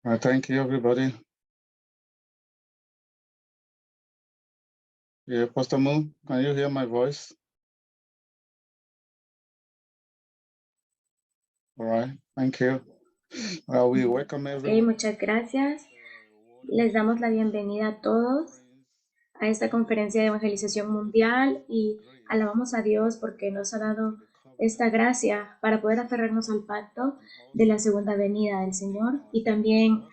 Thank you, everybody. Yeah, Pastor Moon, can you hear my voice? All right, thank you. We welcome everyone. Muchas gracias. Les damos la bienvenida a todos a esta conferencia de evangelización mundial y alabamos a Dios porque nos ha dado esta gracia para poder aferrarnos al pacto de la segunda venida del Señor y también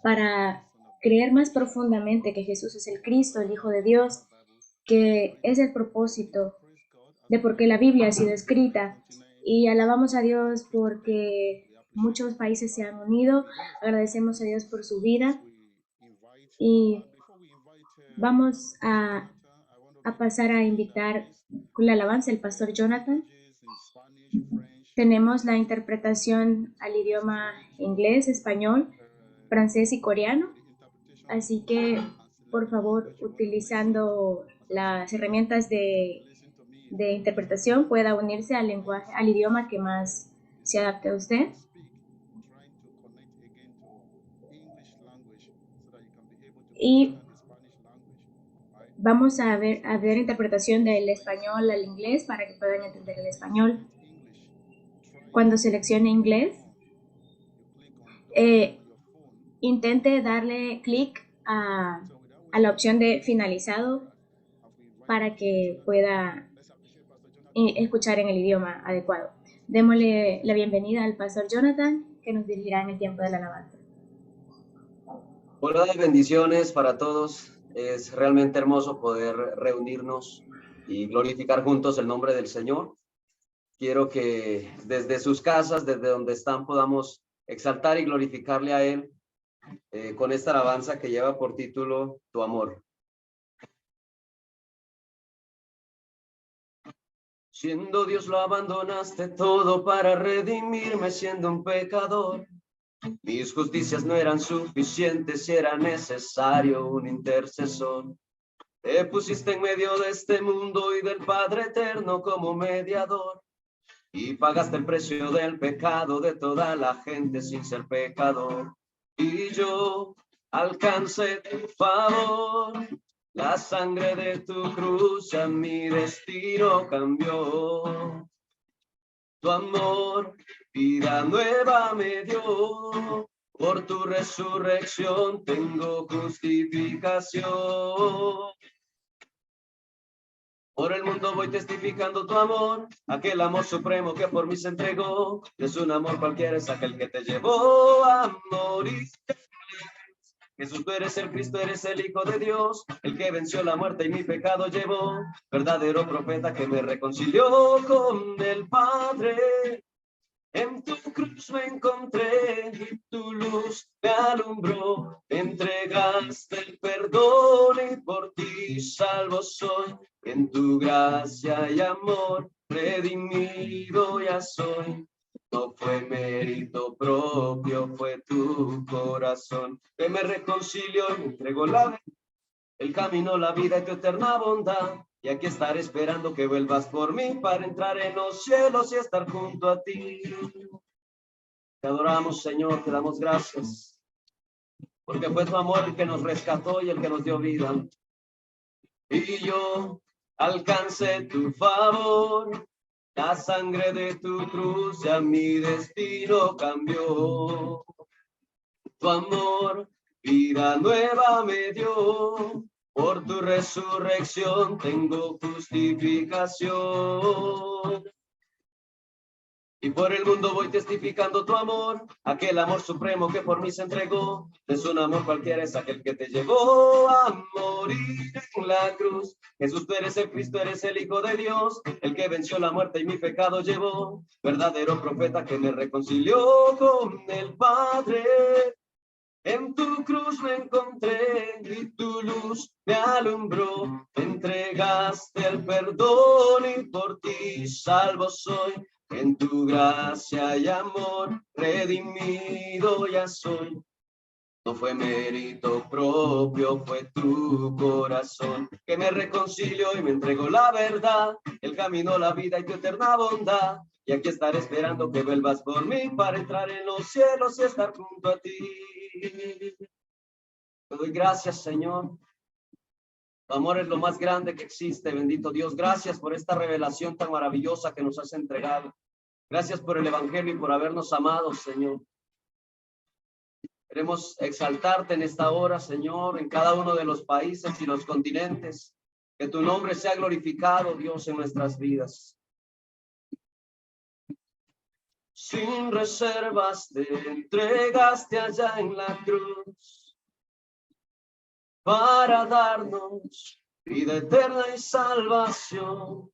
para creer más profundamente que Jesús es el Cristo, el Hijo de Dios, que es el propósito de por qué la Biblia ha sido escrita. Y alabamos a Dios porque muchos países se han unido. Agradecemos a Dios por su vida. Y vamos a pasar a invitar con la alabanza el pastor Jonathan. Tenemos la interpretación al idioma inglés, español, francés y coreano. Así que, por favor, utilizando las herramientas de interpretación, pueda unirse al lenguaje, al idioma que más se adapte a usted. Y vamos a ver interpretación del español al inglés para que puedan entender el español. Cuando seleccione inglés, intente darle clic a la opción de finalizado para que pueda escuchar en el idioma adecuado. Démosle la bienvenida al pastor Jonathan, que nos dirigirá en el tiempo de la alabanza. Hola, bendiciones para todos. Es realmente hermoso poder reunirnos y glorificar juntos el nombre del Señor. Quiero que desde sus casas, desde donde están, podamos exaltar y glorificarle a Él con esta alabanza que lleva por título Tu amor. Siendo Dios lo abandonaste todo para redimirme siendo un pecador. Mis justicias no eran suficientes y era necesario un intercesor. Te pusiste en medio de este mundo y del Padre Eterno como mediador. Y pagaste el precio del pecado de toda la gente sin ser pecador. Y yo alcancé tu favor. La sangre de tu cruz a mi destino cambió. Tu amor, vida nueva me dio. Por tu resurrección tengo justificación. Por el mundo voy testificando tu amor, aquel amor supremo que por mí se entregó. Es un amor cualquiera, es aquel que te llevó a morir. Jesús, tú eres el Cristo, eres el Hijo de Dios, el que venció la muerte y mi pecado llevó. Verdadero profeta que me reconcilió con el Padre. En tu cruz me encontré y tu luz me alumbró. Me entregaste el perdón y por ti salvo soy. En tu gracia y amor redimido ya soy. No fue mérito propio, fue tu corazón que me reconcilió y me entregó el camino, la vida y tu eterna bondad. Y aquí estaré esperando que vuelvas por mí para entrar en los cielos y estar junto a ti. Te adoramos, Señor, te damos gracias, porque fue tu amor el que nos rescató y el que nos dio vida. Y yo alcancé tu favor, la sangre de tu cruz ya mi destino cambió. Tu amor, vida nueva me dio. Por tu resurrección tengo justificación. Y por el mundo voy testificando tu amor, aquel amor supremo que por mí se entregó. Es un amor cualquiera, es aquel que te llevó a morir en la cruz. Jesús, tú eres el Cristo, eres el Hijo de Dios, el que venció la muerte y mi pecado llevó. Verdadero profeta que me reconcilió con el Padre. En tu cruz me encontré y tu luz me alumbró. Me entregaste el perdón y por ti salvo soy. En tu gracia y amor redimido ya soy. No fue mérito propio, fue tu corazón que me reconcilió y me entregó la verdad, el camino, la vida y tu eterna bondad. Y aquí estaré esperando que vuelvas por mí para entrar en los cielos y estar junto a ti. Te doy gracias, Señor. Tu amor es lo más grande que existe, bendito Dios. Gracias por esta revelación tan maravillosa que nos has entregado. Gracias por el evangelio y por habernos amado, Señor. Queremos exaltarte en esta hora, Señor, en cada uno de los países y los continentes. Que tu nombre sea glorificado, Dios, en nuestras vidas. Sin reservas te entregaste allá en la cruz para darnos vida eterna y salvación.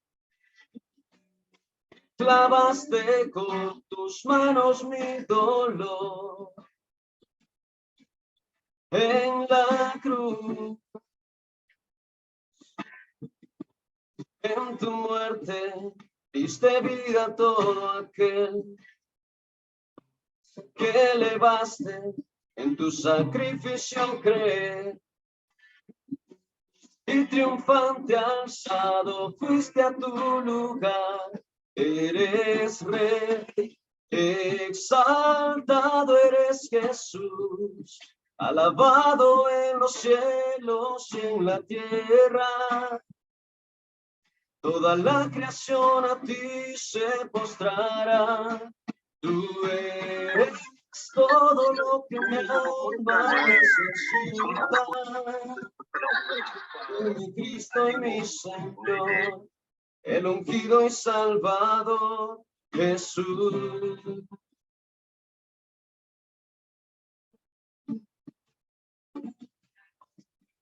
Clavaste con tus manos mi dolor en la cruz. En tu muerte diste vida a todo aquel que elevaste, en tu sacrificio creer. Y triunfante alzado fuiste a tu lugar. Eres rey, exaltado eres Jesús, alabado en los cielos y en la tierra. Toda la creación a ti se postrará. Tú eres todo lo que mi alma necesita. Mi Cristo y mi Señor, el ungido y salvador Jesús.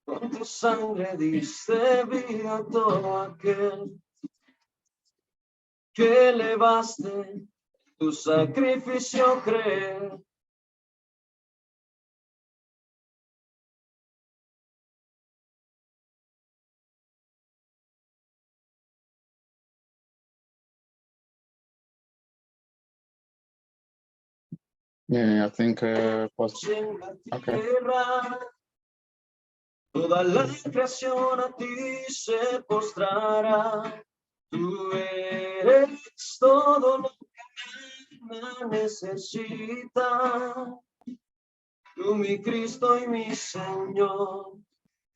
Con tu sangre diste vida a todo aquel que elevaste, tu sacrificio creer. Yeah, I think En la tierra, toda la creación a ti se postrará. Tú eres todo lo que mi alma necesita. Tú mi Cristo y mi Señor,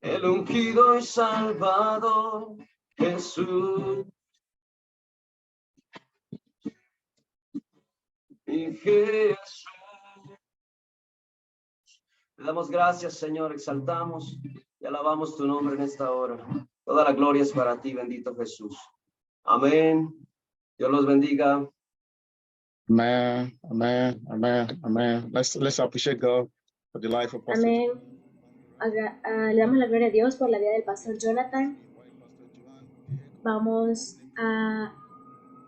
el ungido y salvador Jesús. Mi Jesús. Te damos gracias, Señor, exaltamos y alabamos tu nombre en esta hora. Toda la gloria es para ti, bendito Jesús. Amén. Dios los bendiga. Amen, amen, amen, amen. Let's appreciate God for the life of Pastor. Amén. Le damos la gloria a Dios por la vida del pastor Jonathan. Vamos a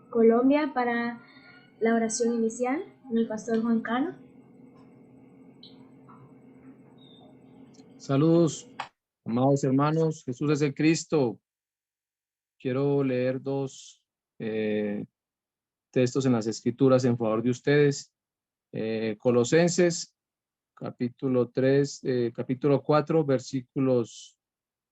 Colombia para la oración inicial con el pastor Juan Cano. Saludos, amados hermanos. Jesús es el Cristo. Quiero leer dos textos en las Escrituras en favor de ustedes. Colosenses, capítulo 4, versículos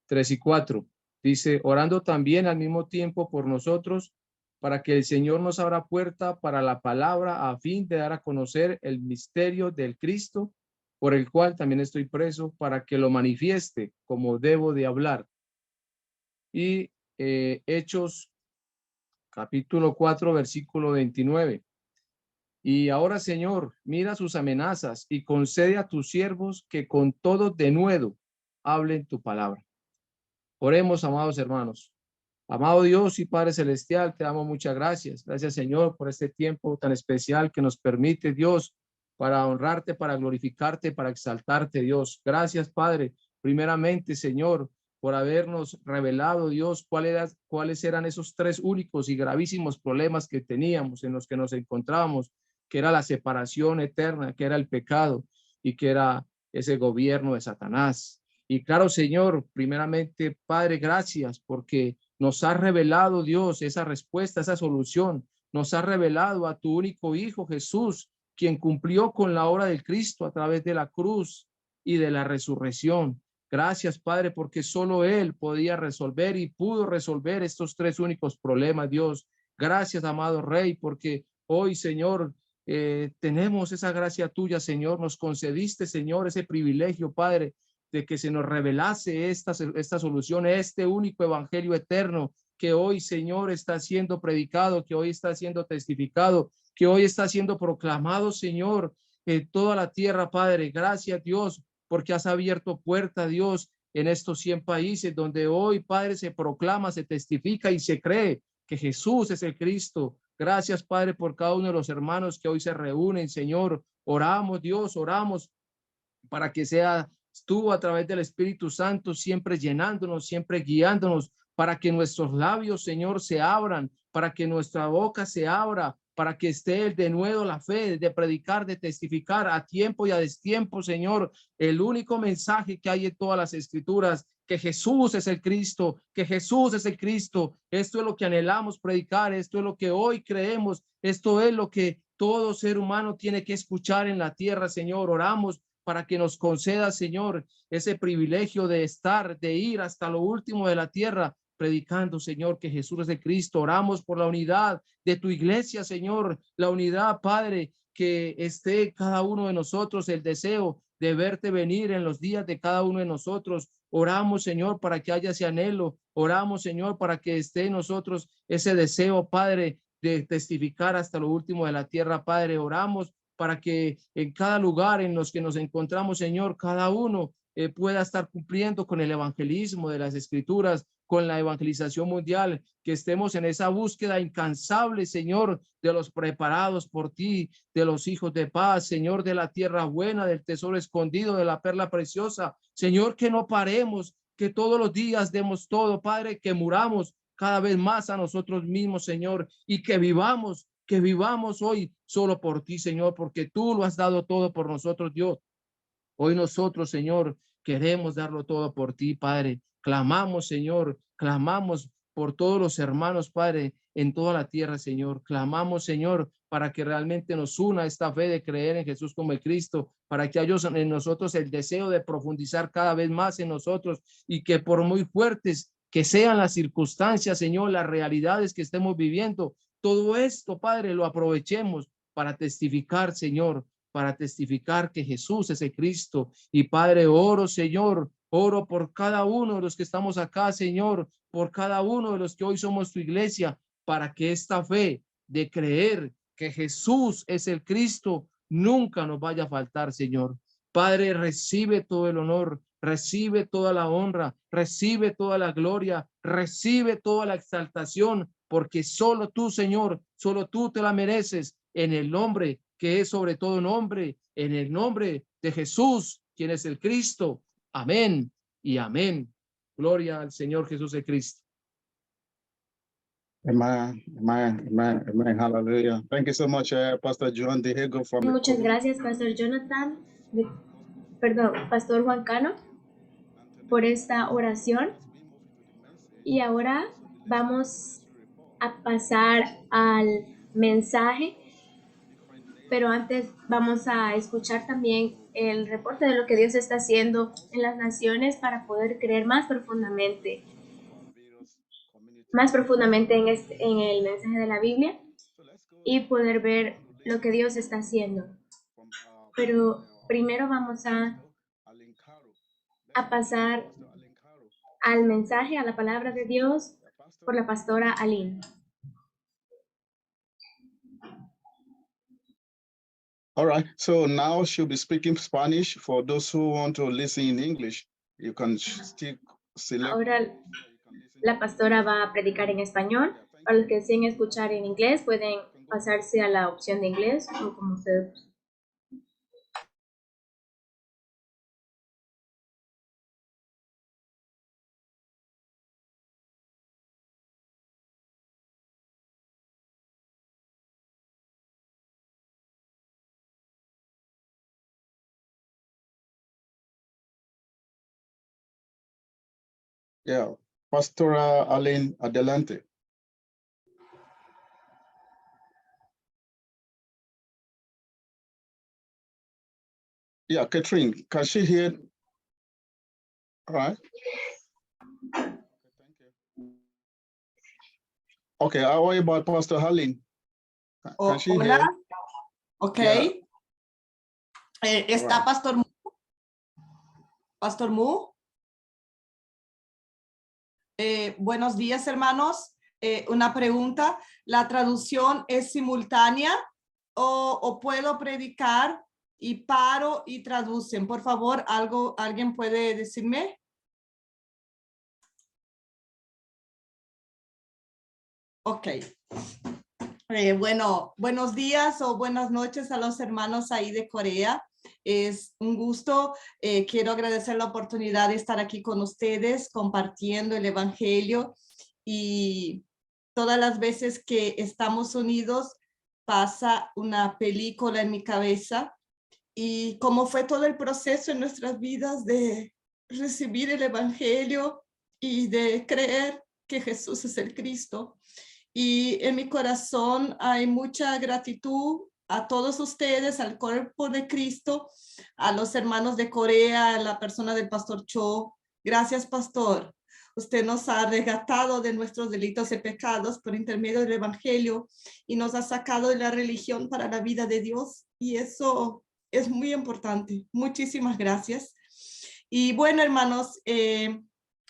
3 y 4. Dice, orando también al mismo tiempo por nosotros, para que el Señor nos abra puerta para la palabra a fin de dar a conocer el misterio del Cristo, por el cual también estoy preso, para que lo manifieste como debo de hablar. Y Hechos, capítulo 4, versículo 29. Y ahora, Señor, mira sus amenazas y concede a tus siervos que con todo denuedo hablen tu palabra. Oremos, amados hermanos. Amado Dios y Padre Celestial, te damos muchas gracias. Gracias, Señor, por este tiempo tan especial que nos permite, Dios, para honrarte, para glorificarte, para exaltarte, Dios. Gracias, Padre, primeramente, Señor, por habernos revelado, Dios, cuáles eran esos tres únicos y gravísimos problemas que teníamos, en los que nos encontrábamos, que era la separación eterna, que era el pecado y que era ese gobierno de Satanás. Y claro, Señor, primeramente, Padre, gracias porque nos has revelado, Dios, esa respuesta, esa solución. Nos has revelado a tu único Hijo, Jesús, quien cumplió con la obra del Cristo a través de la cruz y de la resurrección. Gracias, Padre, porque solo Él podía resolver y pudo resolver estos tres únicos problemas, Dios. Gracias, amado Rey, porque hoy, Señor, tenemos esa gracia tuya, Señor. Nos concediste, Señor, ese privilegio, Padre, de que se nos revelase esta solución, este único evangelio eterno que hoy, Señor, está siendo predicado, que hoy está siendo testificado, que hoy está siendo proclamado, Señor, en toda la tierra, Padre. Gracias, Dios, porque has abierto puerta, Dios, en estos 100 países donde hoy, Padre, se proclama, se testifica y se cree que Jesús es el Cristo. Gracias, Padre, por cada uno de los hermanos que hoy se reúnen, Señor. Oramos, Dios, oramos para que sea tú a través del Espíritu Santo siempre llenándonos, siempre guiándonos, para que nuestros labios, Señor, se abran, para que nuestra boca se abra, para que esté de nuevo la fe de predicar, de testificar a tiempo y a destiempo, Señor, el único mensaje que hay en todas las escrituras, que Jesús es el Cristo, que Jesús es el Cristo. Esto es lo que anhelamos predicar, esto es lo que hoy creemos, esto es lo que todo ser humano tiene que escuchar en la tierra, Señor. Oramos para que nos conceda, Señor, ese privilegio de estar, de ir hasta lo último de la tierra, predicando, Señor, que Jesús es el Cristo. Oramos por la unidad de tu iglesia, Señor, la unidad, Padre, que esté cada uno de nosotros el deseo de verte venir en los días de cada uno de nosotros. Oramos, Señor, para que haya ese anhelo. Oramos, Señor, para que esté en nosotros ese deseo, Padre, de testificar hasta lo último de la tierra, Padre. Oramos para que en cada lugar en los que nos encontramos, Señor, cada uno pueda estar cumpliendo con el evangelismo de las escrituras, con la evangelización mundial, que estemos en esa búsqueda incansable, Señor, de los preparados por ti, de los hijos de paz, Señor, de la tierra buena, del tesoro escondido, de la perla preciosa. Señor, que no paremos, que todos los días demos todo, Padre, que muramos cada vez más a nosotros mismos, Señor, y que vivamos hoy solo por ti, Señor, porque tú lo has dado todo por nosotros, Dios. Hoy nosotros, Señor, queremos darlo todo por ti, Padre. Clamamos, Señor, clamamos por todos los hermanos, Padre, en toda la tierra, Señor. Clamamos, Señor, para que realmente nos una esta fe de creer en Jesús como el Cristo, para que haya en nosotros el deseo de profundizar cada vez más en nosotros y que por muy fuertes que sean las circunstancias, Señor, las realidades que estemos viviendo, todo esto, Padre, lo aprovechemos para testificar, Señor, para testificar que Jesús es el Cristo. Y Padre, oro, Señor, oro por cada uno de los que estamos acá, Señor, por cada uno de los que hoy somos tu iglesia, para que esta fe de creer que Jesús es el Cristo nunca nos vaya a faltar, Señor. Padre, recibe todo el honor, recibe toda la honra, recibe toda la gloria, recibe toda la exaltación, porque solo tú, Señor, solo tú te la mereces, en el nombre que es sobre todo nombre, en el nombre de Jesús, quien es el Cristo. Amén y amén. Gloria al Señor Jesús el Cristo. Amen, amen, amen, amen. Hallelujah. Thank you so much, Pastor John Diego from Muchas gracias, Pastor Jonathan, perdón, Pastor Juan Cano, por esta oración. Y ahora vamos a pasar al mensaje, pero antes vamos a escuchar también el reporte de lo que Dios está haciendo en las naciones para poder creer más profundamente en el mensaje de la Biblia y poder ver lo que Dios está haciendo. Pero primero vamos a pasar al mensaje, a la palabra de Dios por la pastora Aline. All right, so now she'll be speaking Spanish. For those who want to listen in English, you can still select. Ahora la pastora va a predicar en español. Para los que deseen escuchar en inglés, pueden pasarse a la opción de inglés o como ustedes. Yeah, Pastora Aline, adelante. Yeah, Catherine, can she hear? All right. Okay, how about Pastor Aline? Can she hear? ¿Ok? Yeah. ¿Está Alright. Pastor Mu? Pastor Mu. Buenos días, hermanos. Una pregunta. ¿La traducción es simultánea o puedo predicar y paro y traducen? Por favor, ¿alguien puede decirme? Ok. Bueno, buenos días o buenas noches a los hermanos ahí de Corea. Es un gusto. Quiero agradecer la oportunidad de estar aquí con ustedes compartiendo el evangelio, y todas las veces que estamos unidos pasa una película en mi cabeza, y cómo fue todo el proceso en nuestras vidas de recibir el evangelio y de creer que Jesús es el Cristo. Y en mi corazón hay mucha gratitud a todos ustedes, al cuerpo de Cristo, a los hermanos de Corea, a la persona del pastor Cho. Gracias, pastor. Usted nos ha rescatado de nuestros delitos y pecados por intermedio del evangelio y nos ha sacado de la religión para la vida de Dios. Y eso es muy importante. Muchísimas gracias. Y bueno, hermanos,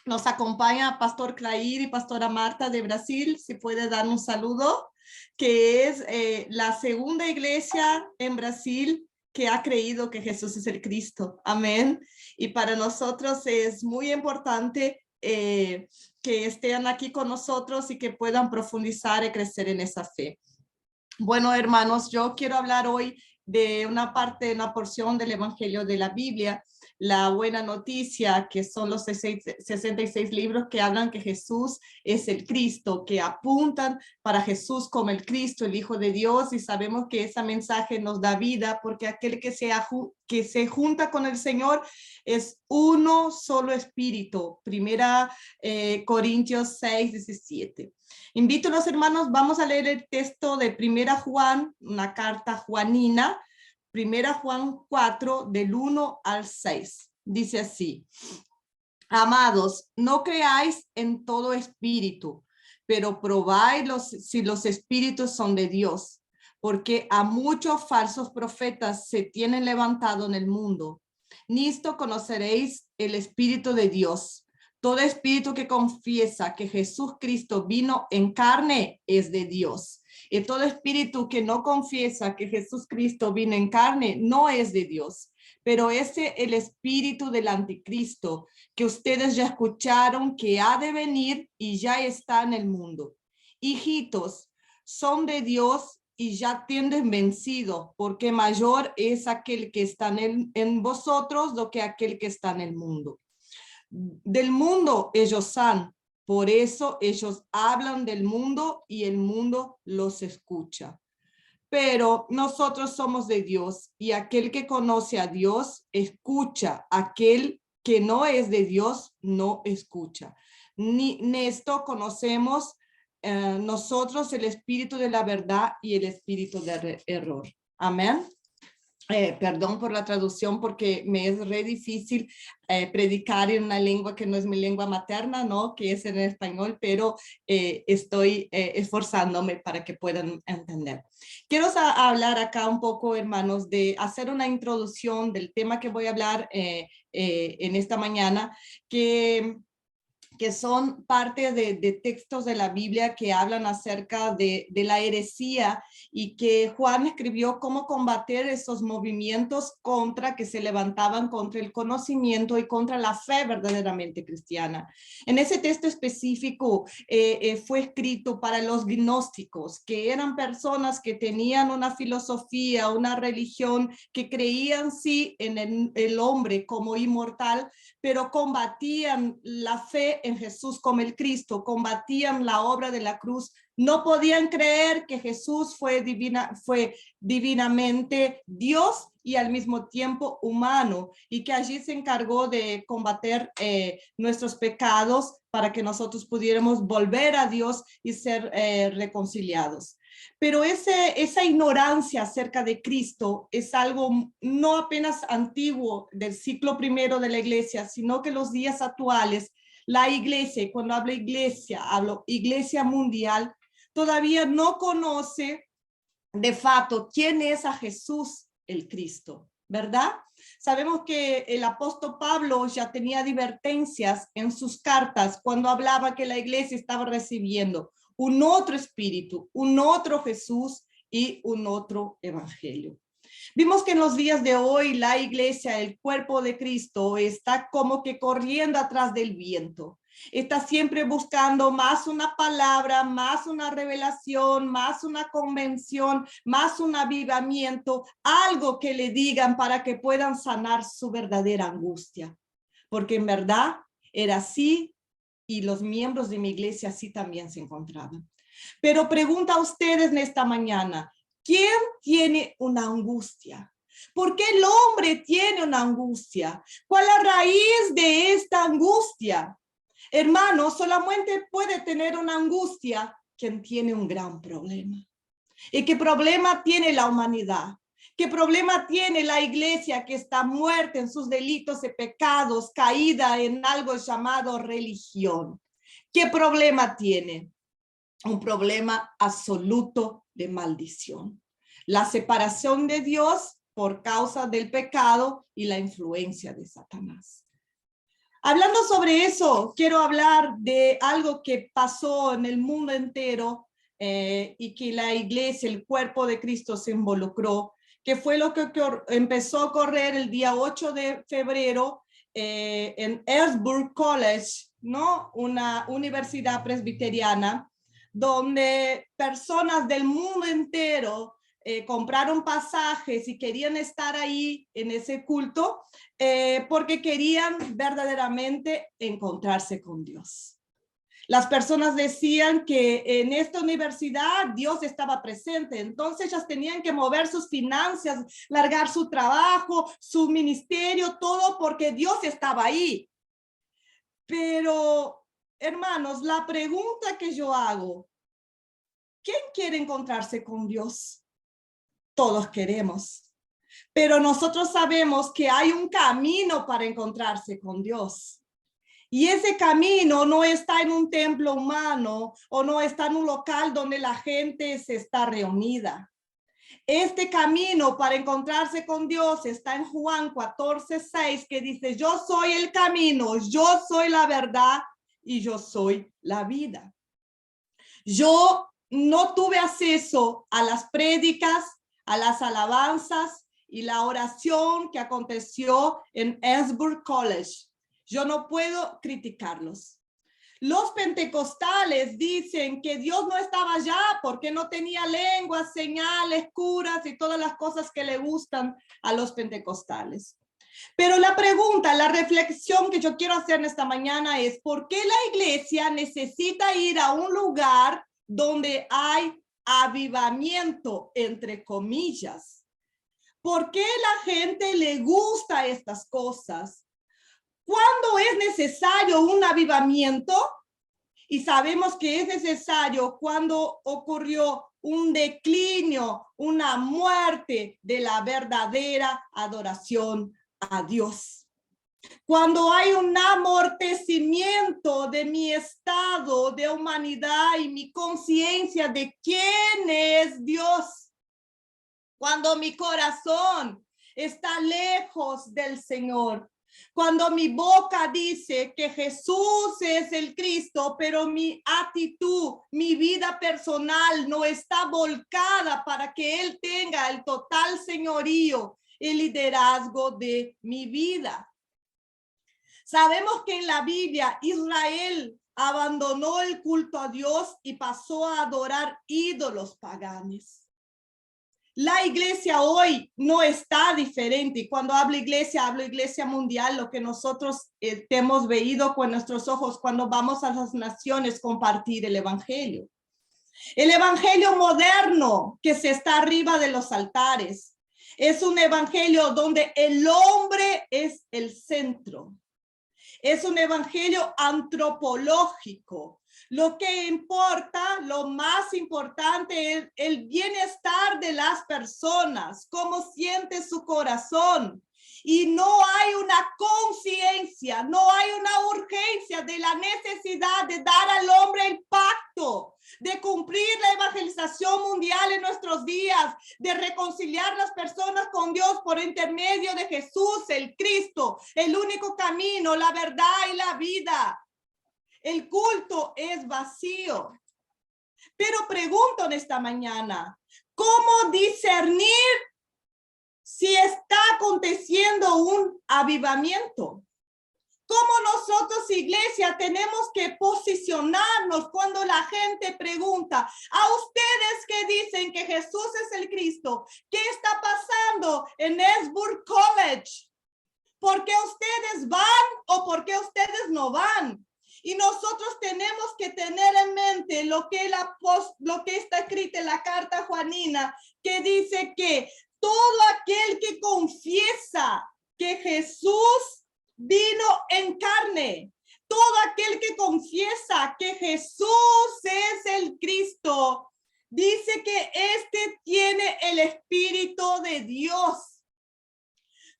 nos acompaña Pastor Clair y Pastora Marta de Brasil. Si puede dar un saludo, que es la segunda iglesia en Brasil que ha creído que Jesús es el Cristo. Amén. Y para nosotros es muy importante que estén aquí con nosotros y que puedan profundizar y crecer en esa fe. Bueno, hermanos, yo quiero hablar hoy de una porción del Evangelio de la Biblia, la buena noticia, que son los 66 libros que hablan que Jesús es el Cristo, que apuntan para Jesús como el Cristo, el Hijo de Dios, y sabemos que ese mensaje nos da vida, porque aquel que se junta con el Señor es uno solo espíritu. Primera Corintios 6:17. Invito a los hermanos, vamos a leer el texto de Primera Juan, una carta juanina, Primera Juan 4, del 1 al 6. Dice así: amados, no creáis en todo espíritu, pero probáis si los espíritus son de Dios, porque a muchos falsos profetas se tienen levantado en el mundo. Ni esto conoceréis el Espíritu de Dios. Todo espíritu que confiesa que Jesús Cristo vino en carne es de Dios. Y todo espíritu que no confiesa que Jesús Cristo vino en carne no es de Dios. Pero ese es el espíritu del anticristo, que ustedes ya escucharon que ha de venir y ya está en el mundo. Hijitos, son de Dios y ya tienden vencido, porque mayor es aquel que está en vosotros do que aquel que está en el mundo. Del mundo ellos son, por eso ellos hablan del mundo y el mundo los escucha. Pero nosotros somos de Dios, y aquel que conoce a Dios escucha, aquel que no es de Dios no escucha. Ni esto conocemos nosotros el espíritu de la verdad y el espíritu de error. Amén. Perdón por la traducción, porque me es re difícil predicar en una lengua que no es mi lengua materna, ¿no? Que es en español, pero estoy esforzándome para que puedan entender. Quiero hablar acá un poco, hermanos, de hacer una introducción del tema que voy a hablar en esta mañana, que son parte de textos de la Biblia que hablan acerca de la heresía, y que Juan escribió cómo combatir esos movimientos que se levantaban contra el conocimiento y contra la fe verdaderamente cristiana. En ese texto específico fue escrito para los gnósticos, que eran personas que tenían una filosofía, una religión, que creían sí en el hombre como inmortal, pero combatían la fe en Jesús como el Cristo, combatían la obra de la cruz. No podían creer que Jesús fue divinamente Dios y al mismo tiempo humano, y que allí se encargó de combater nuestros pecados para que nosotros pudiéramos volver a Dios y ser reconciliados. Pero esa ignorancia acerca de Cristo es algo no apenas antiguo del siglo primero de la iglesia, sino que los días actuales, la iglesia, y cuando hablo iglesia mundial, todavía no conoce de fato quién es a Jesús el Cristo, ¿verdad? Sabemos que el apóstol Pablo ya tenía advertencias en sus cartas cuando hablaba que la iglesia estaba recibiendo un otro espíritu, un otro Jesús y un otro evangelio. Vimos que en los días de hoy la iglesia, el cuerpo de Cristo, está como que corriendo atrás del viento. Está siempre buscando más una palabra, más una revelación, más una convención, más un avivamiento, algo que le digan para que puedan sanar su verdadera angustia. Porque en verdad era así y los miembros de mi iglesia así también se encontraban. Pero pregunta a ustedes en esta mañana, ¿quién tiene una angustia? ¿Por qué el hombre tiene una angustia? ¿Cuál es la raíz de esta angustia? Hermano, solamente puede tener una angustia quien tiene un gran problema. ¿Y qué problema tiene la humanidad? ¿Qué problema tiene la iglesia que está muerta en sus delitos y pecados, caída en algo llamado religión? ¿Qué problema tiene? Un problema absoluto de maldición. La separación de Dios por causa del pecado y la influencia de Satanás. Hablando sobre eso, quiero hablar de algo que pasó en el mundo entero y que la iglesia, el cuerpo de Cristo se involucró, que fue lo que empezó a ocurrir el día 8 de febrero en Erzburg College, ¿no? Una universidad presbiteriana, donde personas del mundo entero compraron pasajes y querían estar ahí en ese culto porque querían verdaderamente encontrarse con Dios. Las personas decían que en esta universidad Dios estaba presente, entonces ellas tenían que mover sus finanzas, largar su trabajo, su ministerio, todo porque Dios estaba ahí. Pero, hermanos, la pregunta que yo hago, ¿quién quiere encontrarse con Dios? Todos queremos, pero nosotros sabemos que hay un camino para encontrarse con Dios. Y ese camino no está en un templo humano o no está en un local donde la gente se está reunida. Este camino para encontrarse con Dios está en Juan 14:6, que dice, yo soy el camino, yo soy la verdad y yo soy la vida. Yo no tuve acceso a las prédicas, a las alabanzas y la oración que aconteció en Erzburg College. Yo no puedo criticarlos. Los pentecostales dicen que Dios no estaba allá porque no tenía lenguas, señales, curas y todas las cosas que le gustan a los pentecostales. Pero la pregunta, la reflexión que yo quiero hacer en esta mañana es, ¿por qué la iglesia necesita ir a un lugar donde hay avivamiento, entre comillas? ¿Por qué la gente le gusta estas cosas? ¿Cuándo es necesario un avivamiento? Y sabemos que es necesario cuando ocurrió un declinio, una muerte de la verdadera adoración a Dios. Cuando hay un amortecimiento de mi estado de humanidad y mi conciencia de quién es Dios. Cuando mi corazón está lejos del Señor. Cuando mi boca dice que Jesús es el Cristo, pero mi actitud, mi vida personal no está volcada para que Él tenga el total señorío y liderazgo de mi vida. Sabemos que en la Biblia Israel abandonó el culto a Dios y pasó a adorar ídolos paganos. La iglesia hoy no está diferente. Y cuando hablo iglesia mundial, lo que nosotros hemos veído con nuestros ojos cuando vamos a las naciones compartir el evangelio. El evangelio moderno que se está arriba de los altares es un evangelio donde el hombre es el centro. Es un evangelio antropológico. Lo que importa, lo más importante es el bienestar de las personas, cómo siente su corazón. y no hay una conciencia, no hay una urgencia de la necesidad de dar al hombre el pacto, de cumplir la evangelización mundial en nuestros días, de reconciliar las personas con Dios por intermedio de Jesús, el Cristo, el único camino, la verdad y la vida. El culto es vacío. Pero pregunto en esta mañana, ¿cómo discernir si está aconteciendo un avivamiento? ¿Cómo nosotros, iglesia, tenemos que posicionarnos cuando la gente pregunta a ustedes que dicen que Jesús es el Cristo? ¿Qué está pasando en Esburg College? ¿Por qué ustedes van o por qué ustedes no van? Y nosotros tenemos que tener en mente lo que está escrito en la carta juanina, que dice que todo aquel que confiesa que Jesús vino en carne, todo aquel que confiesa que Jesús es el Cristo, dice que este tiene el Espíritu de Dios.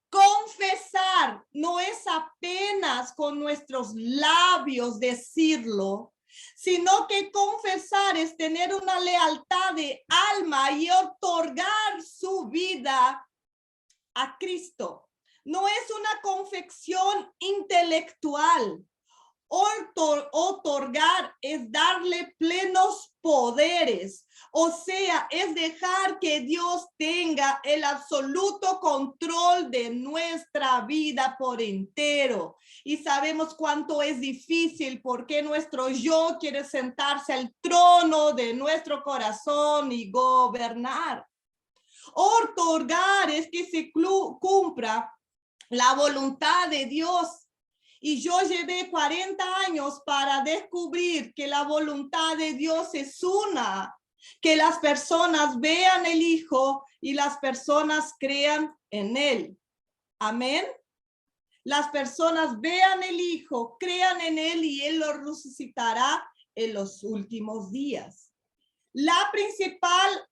Confesar no es apenas con nuestros labios decirlo, sino que confesar es tener una lealtad de alma y otorgar su vida a Cristo. No es una confesión intelectual. Otorgar es darle plenos poderes, o sea, es dejar que Dios tenga el absoluto control de nuestra vida por entero. Y sabemos cuánto es difícil porque nuestro yo quiere sentarse al trono de nuestro corazón y gobernar. Otorgar es que se cumpla la voluntad de Dios. Y yo llevé 40 años para descubrir que la voluntad de Dios es una, que las personas vean el Hijo y las personas crean en Él. Amén. Las personas vean el Hijo, crean en Él y Él lo resucitará en los últimos días. La principal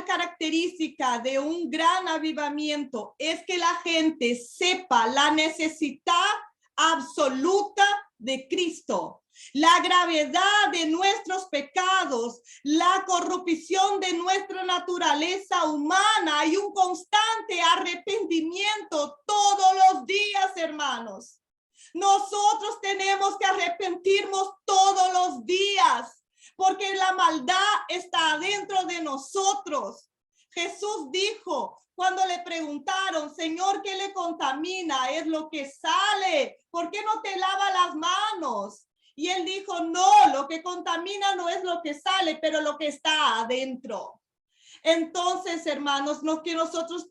característica de un gran avivamiento es que la gente sepa la necesidad absoluta de Cristo, la gravedad de nuestros pecados, la corrupción de nuestra naturaleza humana y un constante arrepentimiento todos los días, hermanos. Nosotros tenemos que arrepentirnos todos los días, porque la maldad está dentro de nosotros. Jesús dijo, cuando le preguntaron, Señor, ¿qué le contamina? Es lo que sale. ¿Por qué no te lava las manos? Y él dijo, no, lo que contamina no es lo que sale, pero lo que está adentro. Entonces, hermanos, lo que nosotros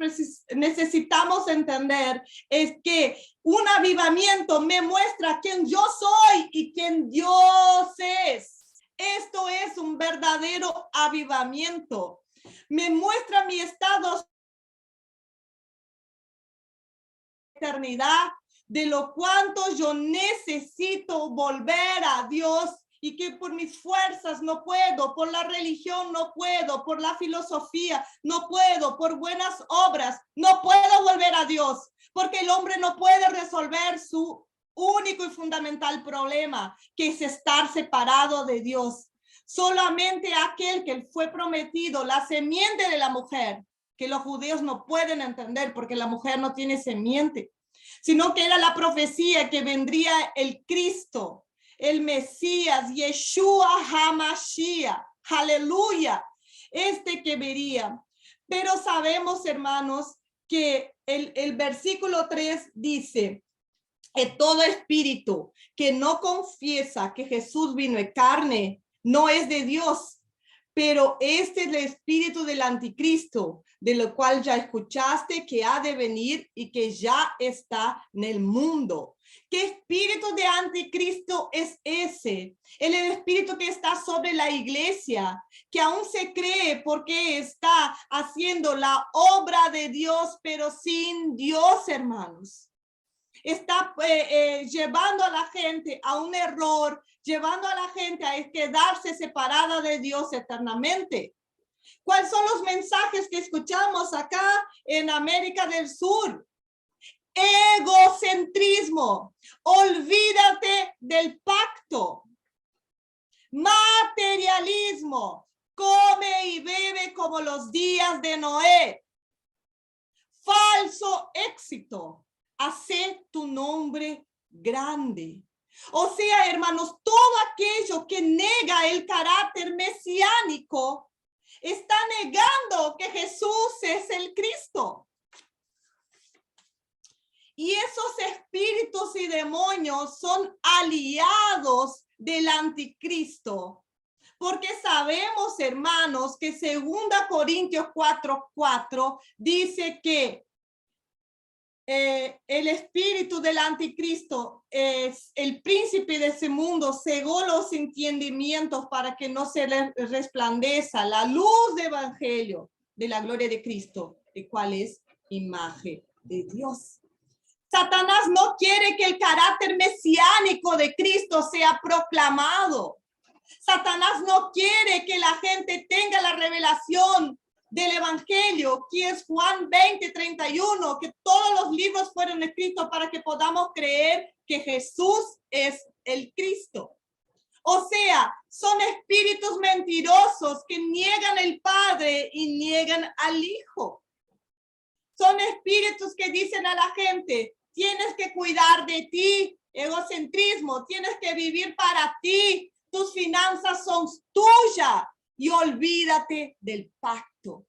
necesitamos entender es que un avivamiento me muestra quién yo soy y quién Dios es. Esto es un verdadero avivamiento. Me muestra mi estado de eternidad, de lo cuanto yo necesito volver a Dios y que por mis fuerzas no puedo, por la religión no puedo, por la filosofía no puedo, por buenas obras no puedo volver a Dios, porque el hombre no puede resolver su único y fundamental problema, que es estar separado de Dios. Solamente aquel que fue prometido, la simiente de la mujer, que los judíos no pueden entender porque la mujer no tiene simiente, sino que era la profecía que vendría el Cristo, el Mesías, Yeshua HaMashiach, aleluya, que vería. Pero sabemos, hermanos, que el versículo 3 dice, que todo espíritu que no confiesa que Jesús vino en carne no es de Dios, pero este es el espíritu del anticristo, de lo cual ya escuchaste que ha de venir y que ya está en el mundo. ¿Qué espíritu de anticristo es ese? El espíritu que está sobre la iglesia, que aún se cree porque está haciendo la obra de Dios, pero sin Dios, hermanos. Está llevando a la gente a un error, llevando a la gente a quedarse separada de Dios eternamente. ¿Cuáles son los mensajes que escuchamos acá en América del Sur? Egocentrismo. Olvídate del pacto. Materialismo. Come y bebe como los días de Noé. Falso éxito. Hace tu nombre grande. O sea, hermanos, todo aquello que nega el carácter mesiánico está negando que Jesús es el Cristo. Y esos espíritus y demonios son aliados del anticristo. Porque sabemos, hermanos, que 2 Corintios 4:4 dice que el espíritu del anticristo es el príncipe de ese mundo, cegó los entendimientos para que no se les resplandezca la luz del evangelio de la gloria de Cristo, el cual es imagen de Dios. Satanás no quiere que el carácter mesiánico de Cristo sea proclamado. Satanás no quiere que la gente tenga la revelación del evangelio, que es Juan 20:31, que todos los libros fueron escritos para que podamos creer que Jesús es el Cristo. O sea, son espíritus mentirosos que niegan al Padre y niegan al Hijo. Son espíritus que dicen a la gente, tienes que cuidar de ti, egocentrismo, tienes que vivir para ti, tus finanzas son tuyas y olvídate del pacto.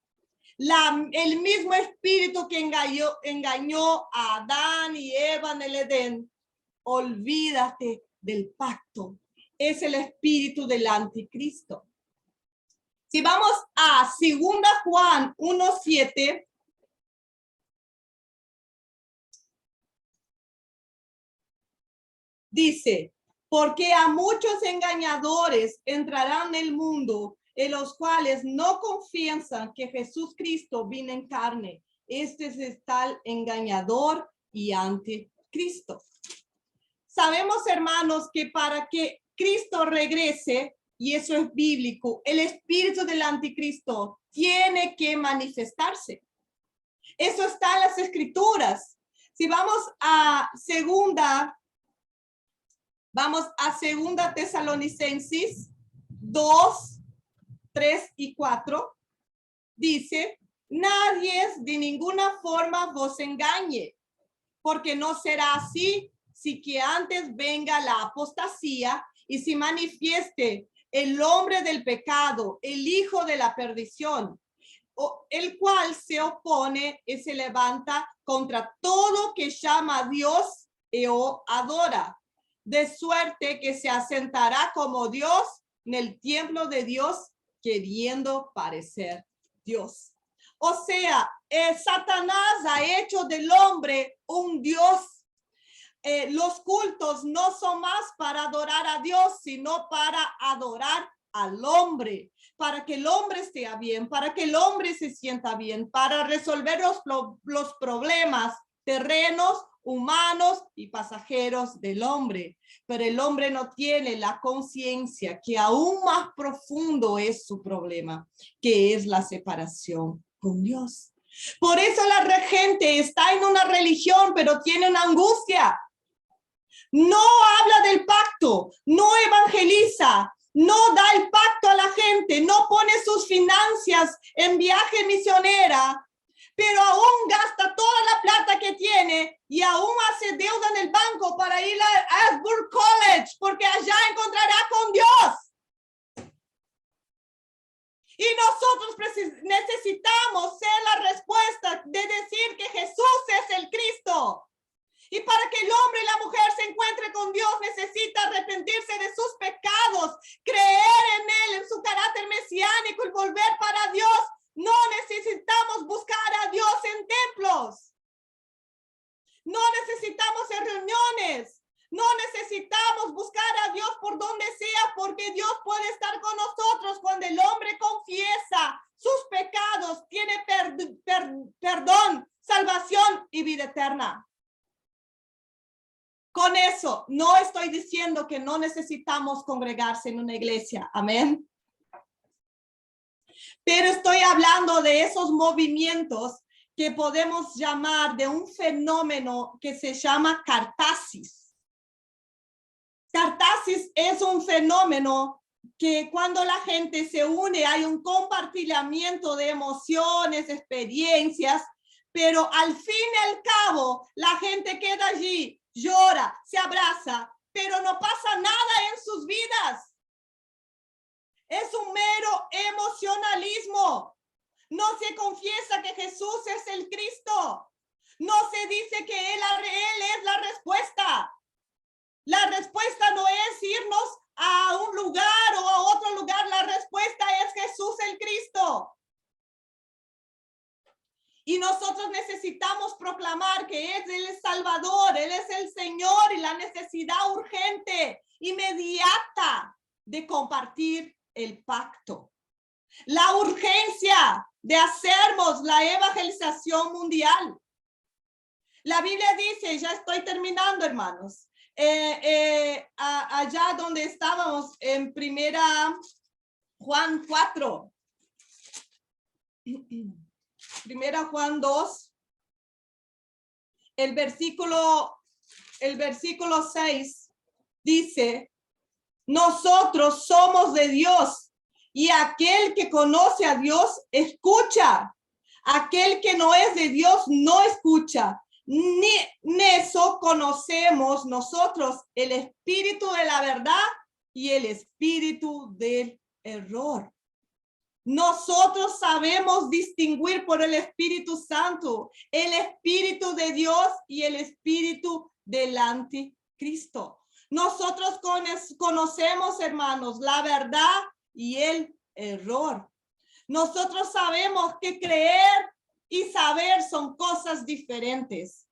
El mismo espíritu que engañó a Adán y Eva en el Edén, olvídate del pacto. Es el espíritu del anticristo. Si vamos a 2 Juan 1:7, dice, porque a muchos engañadores entrarán en el mundo, en los cuales no confiesan que Jesús Cristo vino en carne. Este es tal engañador y anticristo. Sabemos, hermanos, que para que Cristo regrese, y eso es bíblico, el espíritu del anticristo tiene que manifestarse. Eso está en las escrituras. Si vamos a segunda Tesalonicenses 2, 3 y 4, dice, nadie de ninguna forma vos engañe, porque no será así, si que antes venga la apostasía y si manifieste el hombre del pecado, el hijo de la perdición, el cual se opone y se levanta contra todo que llama a Dios o adora, de suerte que se asentará como Dios en el templo de Dios, queriendo parecer Dios. O sea, Satanás ha hecho del hombre un Dios. Los cultos no son más para adorar a Dios, sino para adorar al hombre, para que el hombre esté bien, para que el hombre se sienta bien, para resolver los problemas terrenos, humanos y pasajeros del hombre. Pero el hombre no tiene la conciencia que aún más profundo es su problema, que es la separación con Dios. Por eso la gente está en una religión, pero tiene una angustia. No habla del pacto, no evangeliza, no da el pacto a la gente, no pone sus finanzas en viaje misionera, pero aún gasta toda la plata que tiene y aún hace deuda en el banco para ir a Asbury College, porque allá encontrará con Dios. Y nosotros necesitamos ser la respuesta de decir que Jesús es el Cristo. Y para que el hombre y la mujer se encuentren con Dios, necesita arrepentirse de sus pecados, creer en Él, en su carácter mesiánico y volver para Dios. No necesitamos buscar a Dios en templos. No necesitamos en reuniones. No necesitamos buscar a Dios por donde sea, porque Dios puede estar con nosotros cuando el hombre confiesa sus pecados, tiene perdón, salvación y vida eterna. Con eso, no estoy diciendo que no necesitamos congregarse en una iglesia. Amén. Pero estoy hablando de esos movimientos que podemos llamar de un fenómeno que se llama cartasis. Cartasis es un fenómeno que cuando la gente se une hay un compartimiento de emociones, experiencias, pero al fin y al cabo la gente queda allí, llora, se abraza, pero no pasa nada en sus vidas. Es un mero emocionalismo. No se confiesa que Jesús es el Cristo. No se dice que Él es la respuesta. La respuesta no es irnos a un lugar o a otro lugar. La respuesta es Jesús el Cristo. Y nosotros necesitamos proclamar que es el Salvador, Él es el Señor y la necesidad urgente, inmediata de compartir el pacto. La urgencia de hacernos la evangelización mundial. La Biblia dice, ya estoy terminando, hermanos, allá donde estábamos en primera Juan 4. Primera Juan 2, el versículo 6 dice, nosotros somos de Dios y aquel que conoce a Dios escucha. Aquel que no es de Dios no escucha. Ni eso conocemos nosotros, el espíritu de la verdad y el espíritu del error. Nosotros sabemos distinguir por el Espíritu Santo el Espíritu de Dios y el Espíritu del anticristo. Nosotros conocemos, hermanos, la verdad y el error. Nosotros sabemos que creer y saber son cosas diferentes.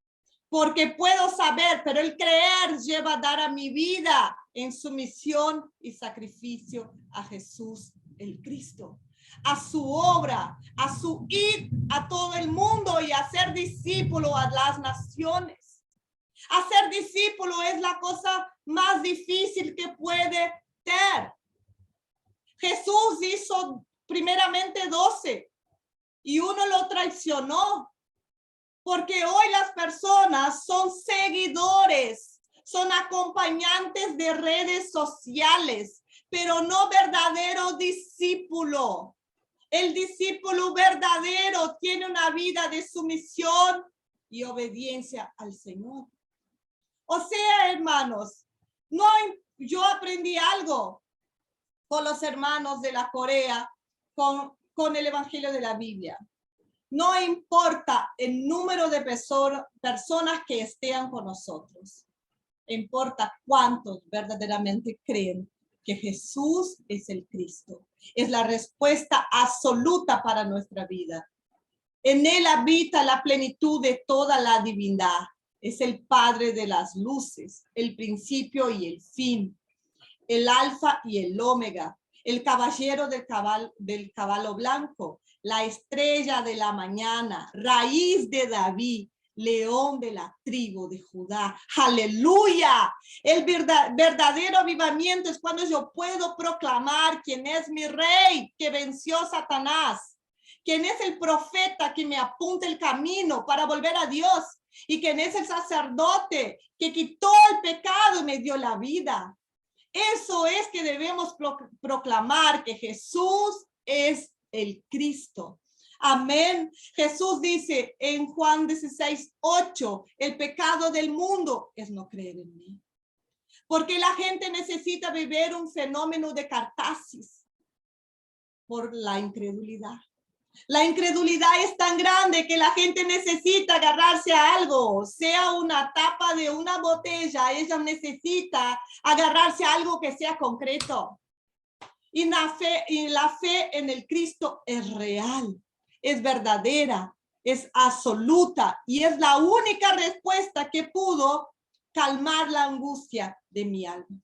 Porque puedo saber, pero el creer lleva a dar a mi vida en sumisión y sacrificio a Jesús el Cristo, a su obra, a su ir a todo el mundo y a ser discípulo a las naciones. Hacer discípulo es la cosa más difícil que puede ser. Jesús hizo primeramente 12 y uno lo traicionó. Porque hoy las personas son seguidores, son acompañantes de redes sociales, pero no verdadero discípulo. El discípulo verdadero tiene una vida de sumisión y obediencia al Señor. O sea, hermanos, yo aprendí algo con los hermanos de la Corea, con el Evangelio de la Biblia. No importa el número de personas que estén con nosotros. Importa cuántos verdaderamente creen que Jesús es el Cristo. Es la respuesta absoluta para nuestra vida. En Él habita la plenitud de toda la divinidad. Es el Padre de las luces, el principio y el fin, el alfa y el omega, el caballero del caballo blanco, la estrella de la mañana, raíz de David, león de la tribu de Judá. ¡Aleluya! El verdadero avivamiento es cuando yo puedo proclamar quién es mi rey que venció a Satanás, quién es el profeta que me apunta el camino para volver a Dios y quién es el sacerdote que quitó el pecado y me dio la vida. Eso es que debemos proclamar que Jesús es el Cristo. Amén. Jesús dice en Juan 16:8, el pecado del mundo es no creer en mí. Porque la gente necesita vivir un fenómeno de cartasis por la incredulidad. La incredulidad es tan grande que la gente necesita agarrarse a algo, sea una tapa de una botella, ella necesita agarrarse a algo que sea concreto. Y la fe en el Cristo es real, es verdadera, es absoluta y es la única respuesta que pudo calmar la angustia de mi alma.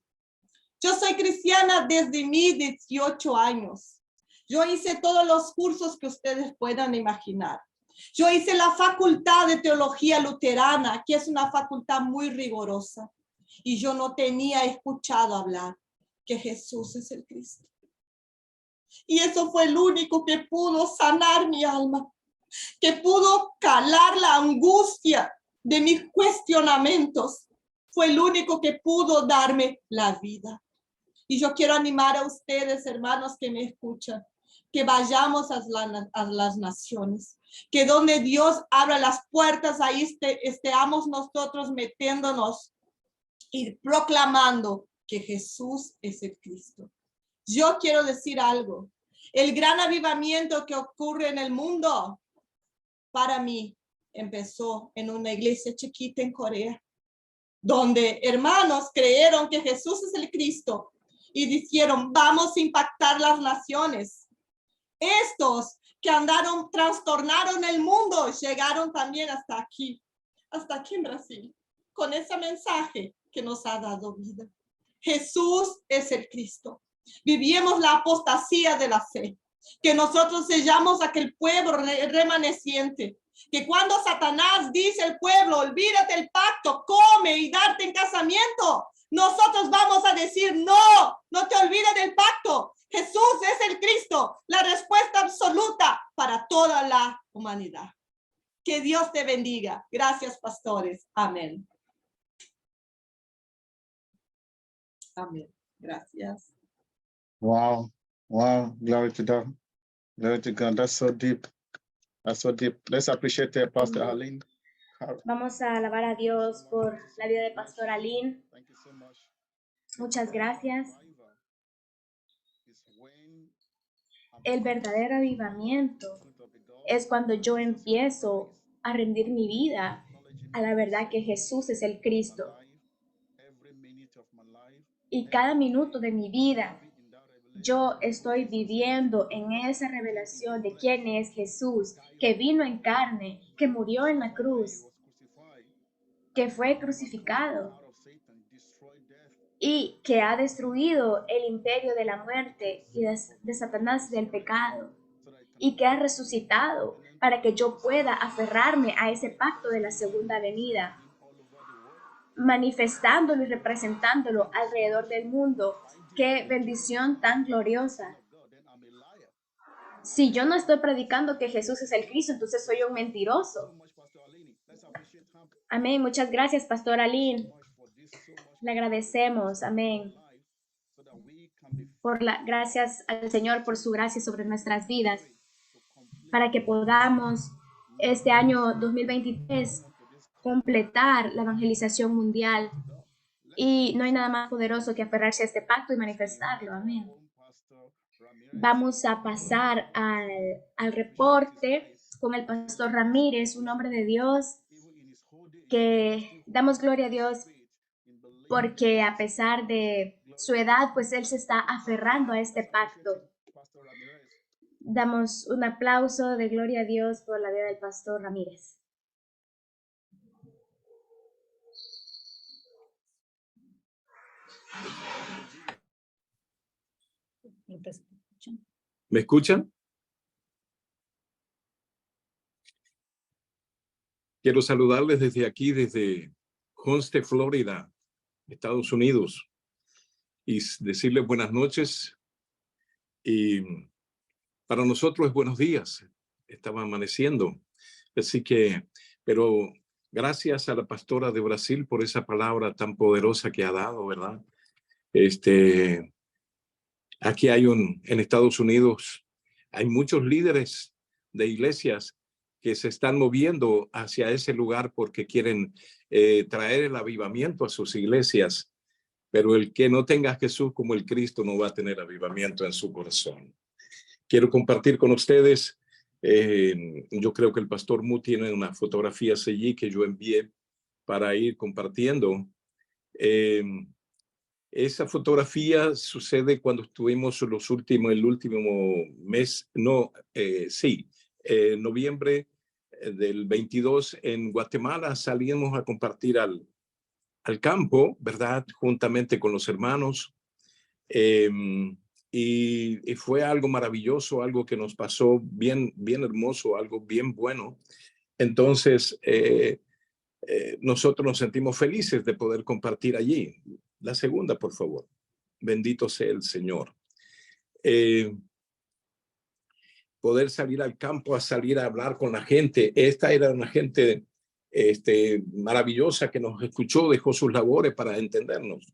Yo soy cristiana desde mis 18 años. Yo hice todos los cursos que ustedes puedan imaginar. Yo hice la facultad de teología luterana, que es una facultad muy rigurosa. Y yo no tenía escuchado hablar que Jesús es el Cristo. Y eso fue el único que pudo sanar mi alma, que pudo calar la angustia de mis cuestionamientos. Fue el único que pudo darme la vida. Y yo quiero animar a ustedes, hermanos que me escuchan, que vayamos a las naciones, que donde Dios abra las puertas, ahí estemos nosotros metiéndonos y proclamando que Jesús es el Cristo. Yo quiero decir algo. El gran avivamiento que ocurre en el mundo, para mí, empezó en una iglesia chiquita en Corea, donde hermanos creyeron que Jesús es el Cristo y dijeron, vamos a impactar las naciones. Estos que trastornaron el mundo, llegaron también hasta aquí en Brasil, con ese mensaje que nos ha dado vida. Jesús es el Cristo. Vivíamos la apostasía de la fe, que nosotros sellamos aquel pueblo remaneciente, que cuando Satanás dice al pueblo, olvídate el pacto, come y darte en casamiento, nosotros vamos a decir, no te olvides del pacto. Jesús es el Cristo, la respuesta absoluta para toda la humanidad. Que Dios te bendiga. Gracias, pastores. Amén. Amén. Gracias. Wow. Wow. Glory to God. Glory to God. That's so deep. That's so deep. Let's appreciate Pastor Aline. Vamos a alabar a Dios por la vida de Pastor Aline. Thank you so much. Muchas gracias. El verdadero avivamiento es cuando yo empiezo a rendir mi vida a la verdad que Jesús es el Cristo. Y cada minuto de mi vida, yo estoy viviendo en esa revelación de quién es Jesús, que vino en carne, que murió en la cruz, que fue crucificado y que ha destruido el imperio de la muerte y de Satanás, del pecado, y que ha resucitado para que yo pueda aferrarme a ese pacto de la segunda venida, manifestándolo y representándolo alrededor del mundo. ¡Qué bendición tan gloriosa! Si yo no estoy predicando que Jesús es el Cristo, entonces soy un mentiroso. Amén. Muchas gracias, Pastor Aline. Le agradecemos. Amén. Gracias al Señor por su gracia sobre nuestras vidas, para que podamos este año 2023 completar la evangelización mundial. Y no hay nada más poderoso que aferrarse a este pacto y manifestarlo. Amén. Vamos a pasar al reporte con el Pastor Ramírez, un hombre de Dios, que damos gloria a Dios porque a pesar de su edad, pues él se está aferrando a este pacto. Damos un aplauso de gloria a Dios por la vida del Pastor Ramírez. ¿Me escuchan? Quiero saludarles desde aquí, desde Homestead, Florida, Estados Unidos, y decirles buenas noches. Y para nosotros es buenos días. Estaba amaneciendo. Así que, pero gracias a la pastora de Brasil por esa palabra tan poderosa que ha dado, ¿verdad? Aquí en Estados Unidos hay muchos líderes de iglesias que se están moviendo hacia ese lugar porque quieren traer el avivamiento a sus iglesias, pero el que no tenga a Jesús como el Cristo no va a tener avivamiento en su corazón. Quiero compartir con ustedes, yo creo que el pastor Mu tiene unas fotografías allí que yo envié para ir compartiendo. Esa fotografía sucede cuando estuvimos el último mes, noviembre del 22 en Guatemala. Salimos a compartir al campo, ¿verdad? Juntamente con los hermanos. Y fue algo maravilloso, algo que nos pasó bien hermoso, algo bien bueno. Entonces, nosotros nos sentimos felices de poder compartir allí. La segunda, por favor. Bendito sea el Señor. poder salir al campo, a salir a hablar con la gente. Esta era una gente maravillosa que nos escuchó, dejó sus labores para entendernos.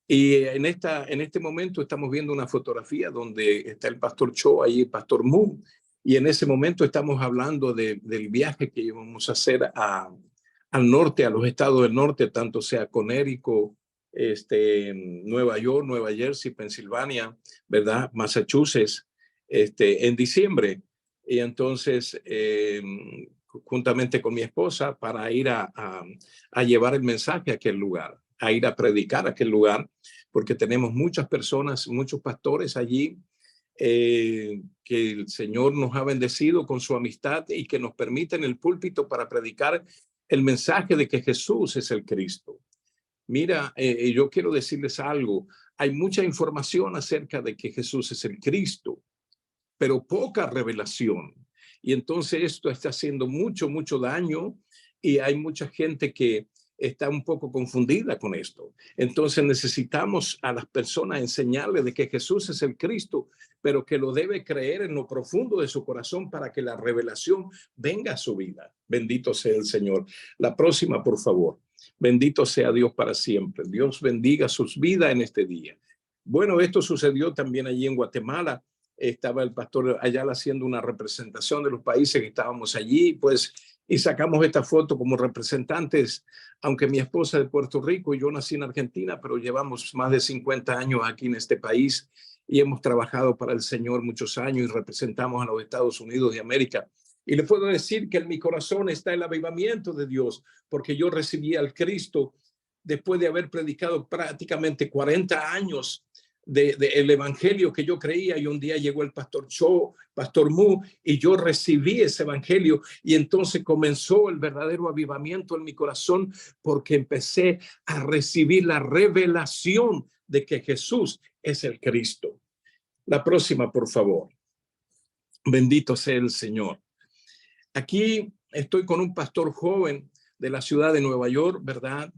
Y en este momento estamos viendo una fotografía donde está el pastor Cho, ahí el pastor Mu, y en ese momento estamos hablando del viaje que íbamos a hacer al norte, a los estados del norte, tanto sea Connecticut, Nueva York, Nueva Jersey, Pensilvania, ¿verdad? Massachusetts, en diciembre. Y entonces, juntamente con mi esposa, para ir a llevar el mensaje a aquel lugar, a ir a predicar a aquel lugar, porque tenemos muchas personas, muchos pastores allí, que el Señor nos ha bendecido con su amistad y que nos permiten el púlpito para predicar el mensaje de que Jesús es el Cristo. Mira, yo quiero decirles algo. Hay mucha información acerca de que Jesús es el Cristo, pero poca revelación. Y entonces esto está haciendo mucho daño y hay mucha gente que está un poco confundida con esto. Entonces necesitamos a las personas enseñarles de que Jesús es el Cristo, pero que lo debe creer en lo profundo de su corazón para que la revelación venga a su vida. Bendito sea el Señor. La próxima, por favor. Bendito sea Dios para siempre. Dios bendiga sus vidas en este día. Bueno, esto sucedió también allí en Guatemala. Estaba el pastor Ayala haciendo una representación de los países que estábamos allí, pues, y sacamos esta foto como representantes, aunque mi esposa es de Puerto Rico y yo nací en Argentina, pero llevamos más de 50 años aquí en este país y hemos trabajado para el Señor muchos años y representamos a los Estados Unidos de América. Y le puedo decir que en mi corazón está el avivamiento de Dios, porque yo recibí al Cristo después de haber predicado prácticamente 40 años del evangelio que yo creía, y un día llegó el pastor Cho, pastor Mu, y yo recibí ese evangelio, y entonces comenzó el verdadero avivamiento en mi corazón, porque empecé a recibir la revelación de que Jesús es el Cristo. La próxima, por favor. Bendito sea el Señor. Aquí estoy con un pastor joven de la ciudad de Nueva York, ¿verdad?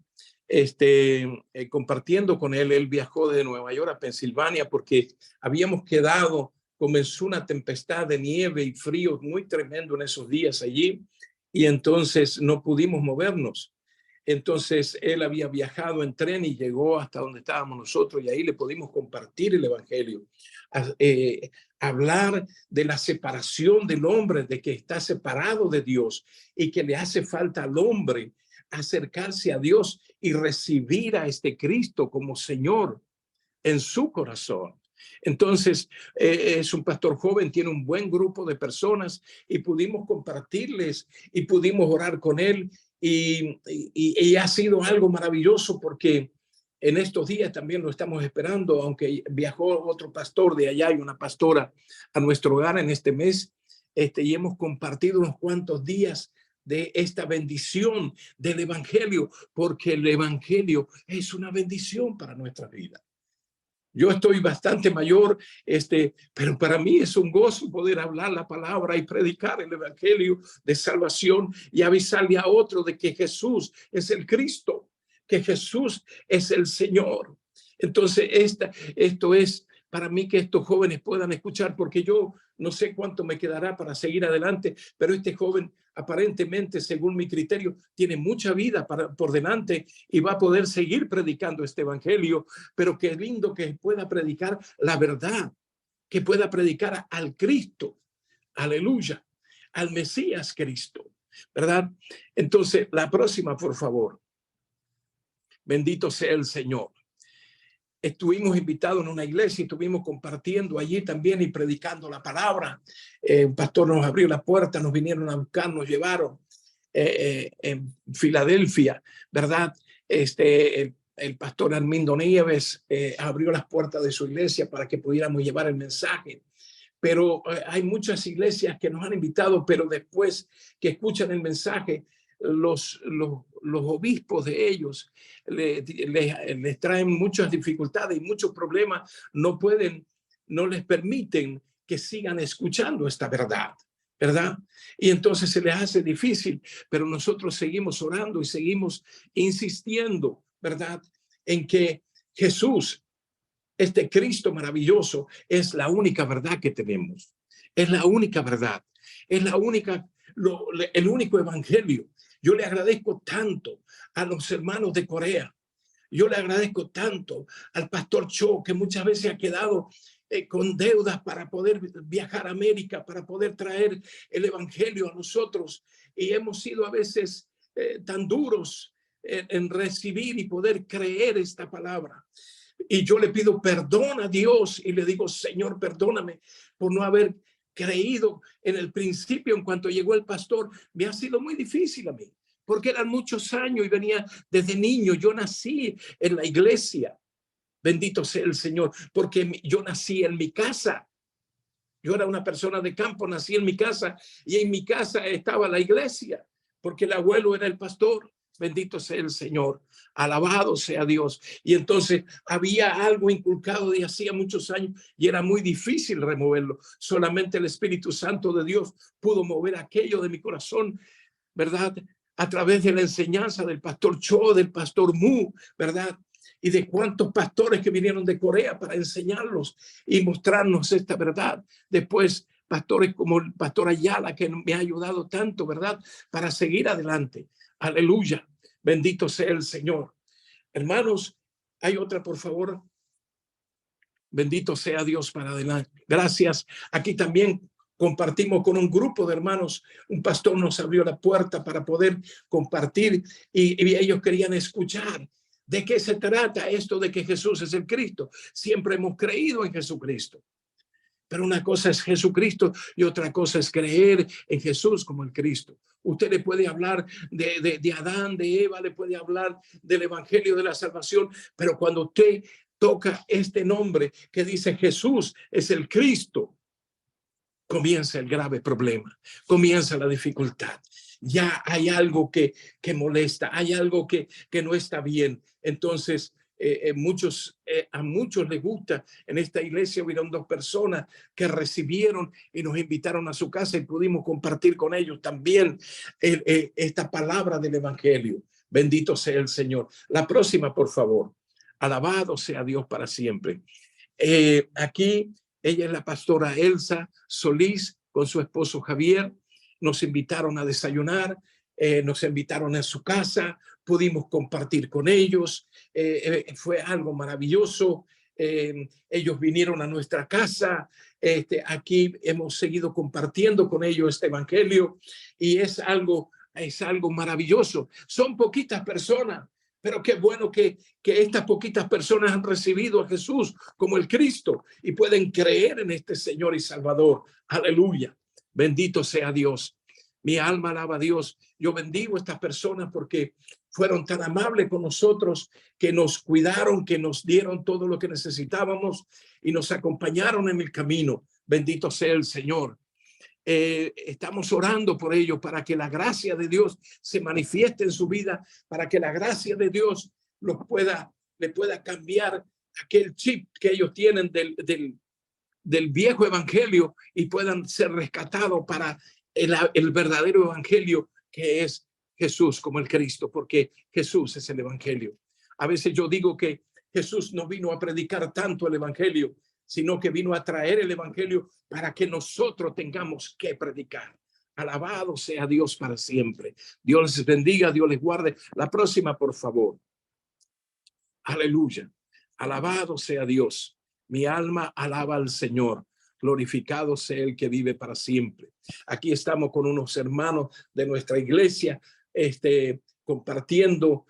Compartiendo con él. Él viajó de Nueva York a Pensilvania porque habíamos quedado, comenzó una tempestad de nieve y frío muy tremendo en esos días allí, y entonces no pudimos movernos. Entonces él había viajado en tren y llegó hasta donde estábamos nosotros, y ahí le pudimos compartir el evangelio, hablar de la separación del hombre, de que está separado de Dios y que le hace falta al hombre acercarse a Dios y recibir a este Cristo como Señor en su corazón. Entonces, es un pastor joven, tiene un buen grupo de personas, y pudimos compartirles y pudimos orar con él, y ha sido algo maravilloso, porque en estos días también lo estamos esperando, aunque viajó otro pastor de allá y una pastora a nuestro hogar en este mes, y hemos compartido unos cuantos días de esta bendición del evangelio, porque el evangelio es una bendición para nuestra vida. Yo estoy bastante mayor, pero para mí es un gozo poder hablar la palabra y predicar el evangelio de salvación y avisarle a otro de que Jesús es el Cristo, que Jesús es el Señor. Entonces, esto es para mí, que estos jóvenes puedan escuchar, porque yo no sé cuánto me quedará para seguir adelante, pero este joven aparentemente, según mi criterio, tiene mucha vida por delante y va a poder seguir predicando este evangelio, pero qué lindo que pueda predicar la verdad, que pueda predicar al Cristo, aleluya, al Mesías Cristo, ¿verdad? Entonces, la próxima, por favor. Bendito sea el Señor. Estuvimos invitados en una iglesia y estuvimos compartiendo allí también y predicando la palabra. Un pastor nos abrió la puerta, nos vinieron a buscar, nos llevaron en Filadelfia, ¿verdad? El pastor Armindo Nieves abrió las puertas de su iglesia para que pudiéramos llevar el mensaje. Pero hay muchas iglesias que nos han invitado, pero después que escuchan el mensaje, los obispos de ellos les traen muchas dificultades y muchos problemas, no les permiten que sigan escuchando esta verdad, ¿verdad? Y entonces se les hace difícil, pero nosotros seguimos orando y seguimos insistiendo, ¿verdad? En que Jesús, este Cristo maravilloso, es la única verdad que tenemos. Es la única verdad. Es la única, el único evangelio. Yo le agradezco tanto a los hermanos de Corea. Yo le agradezco tanto al pastor Cho, que muchas veces ha quedado con deudas para poder viajar a América, para poder traer el evangelio a nosotros. Y hemos sido a veces tan duros en recibir y poder creer esta palabra. Y yo le pido perdón a Dios y le digo, Señor, perdóname por no haber creído en el principio. En cuanto llegó el pastor, me ha sido muy difícil a mí, porque eran muchos años y venía desde niño. Yo nací en la iglesia, bendito sea el Señor, porque yo nací en mi casa. Yo era una persona de campo, nací en mi casa y en mi casa estaba la iglesia, porque el abuelo era el pastor. Bendito sea el Señor, alabado sea Dios. Y entonces había algo inculcado de hacía muchos años y era muy difícil removerlo. Solamente el Espíritu Santo de Dios pudo mover aquello de mi corazón, ¿verdad? A través de la enseñanza del pastor Cho, del pastor Mu, ¿verdad? Y de cuántos pastores que vinieron de Corea para enseñarlos y mostrarnos esta verdad. Después, pastores como el pastor Ayala, que me ha ayudado tanto, ¿verdad? Para seguir adelante. Aleluya. Bendito sea el Señor. Hermanos, hay otra, por favor. Bendito sea Dios para adelante. Gracias. Aquí también compartimos con un grupo de hermanos. Un pastor nos abrió la puerta para poder compartir y ellos querían escuchar. ¿De qué se trata esto de que Jesús es el Cristo? Siempre hemos creído en Jesucristo. Pero una cosa es Jesucristo y otra cosa es creer en Jesús como el Cristo. Usted le puede hablar de Adán, de Eva, le puede hablar del evangelio de la salvación, pero cuando usted toca este nombre que dice Jesús es el Cristo, comienza el grave problema, comienza la dificultad. Ya hay algo que molesta, hay algo que no está bien. Entonces, a muchos les gusta. En esta iglesia hubieron 2 personas que recibieron y nos invitaron a su casa y pudimos compartir con ellos también esta palabra del evangelio. Bendito sea el Señor. La próxima, por favor. Alabado sea Dios para siempre. Aquí ella es la pastora Elsa Solís con su esposo Javier. Nos invitaron a desayunar, nos invitaron a su casa, pudimos compartir con ellos. Fue algo maravilloso. Ellos vinieron a nuestra casa. Aquí hemos seguido compartiendo con ellos este evangelio y es algo maravilloso. Son poquitas personas, pero qué bueno que estas poquitas personas han recibido a Jesús como el Cristo y pueden creer en este Señor y Salvador. Aleluya. Bendito sea Dios. Mi alma alaba a Dios. Yo bendigo a estas personas porque fueron tan amables con nosotros, que nos cuidaron, que nos dieron todo lo que necesitábamos y nos acompañaron en el camino. Bendito sea el Señor. Estamos orando por ellos para que la gracia de Dios se manifieste en su vida, para que la gracia de Dios le pueda cambiar aquel chip que ellos tienen del viejo evangelio y puedan ser rescatados para el verdadero evangelio que es Jesús como el Cristo, porque Jesús es el evangelio. A veces yo digo que Jesús no vino a predicar tanto el evangelio, sino que vino a traer el evangelio para que nosotros tengamos que predicar. Alabado sea Dios para siempre. Dios les bendiga, Dios les guarde. La próxima, por favor. Aleluya. Alabado sea Dios. Mi alma alaba al Señor. Glorificado sea el que vive para siempre. Aquí estamos con unos hermanos de nuestra iglesia, compartiendo.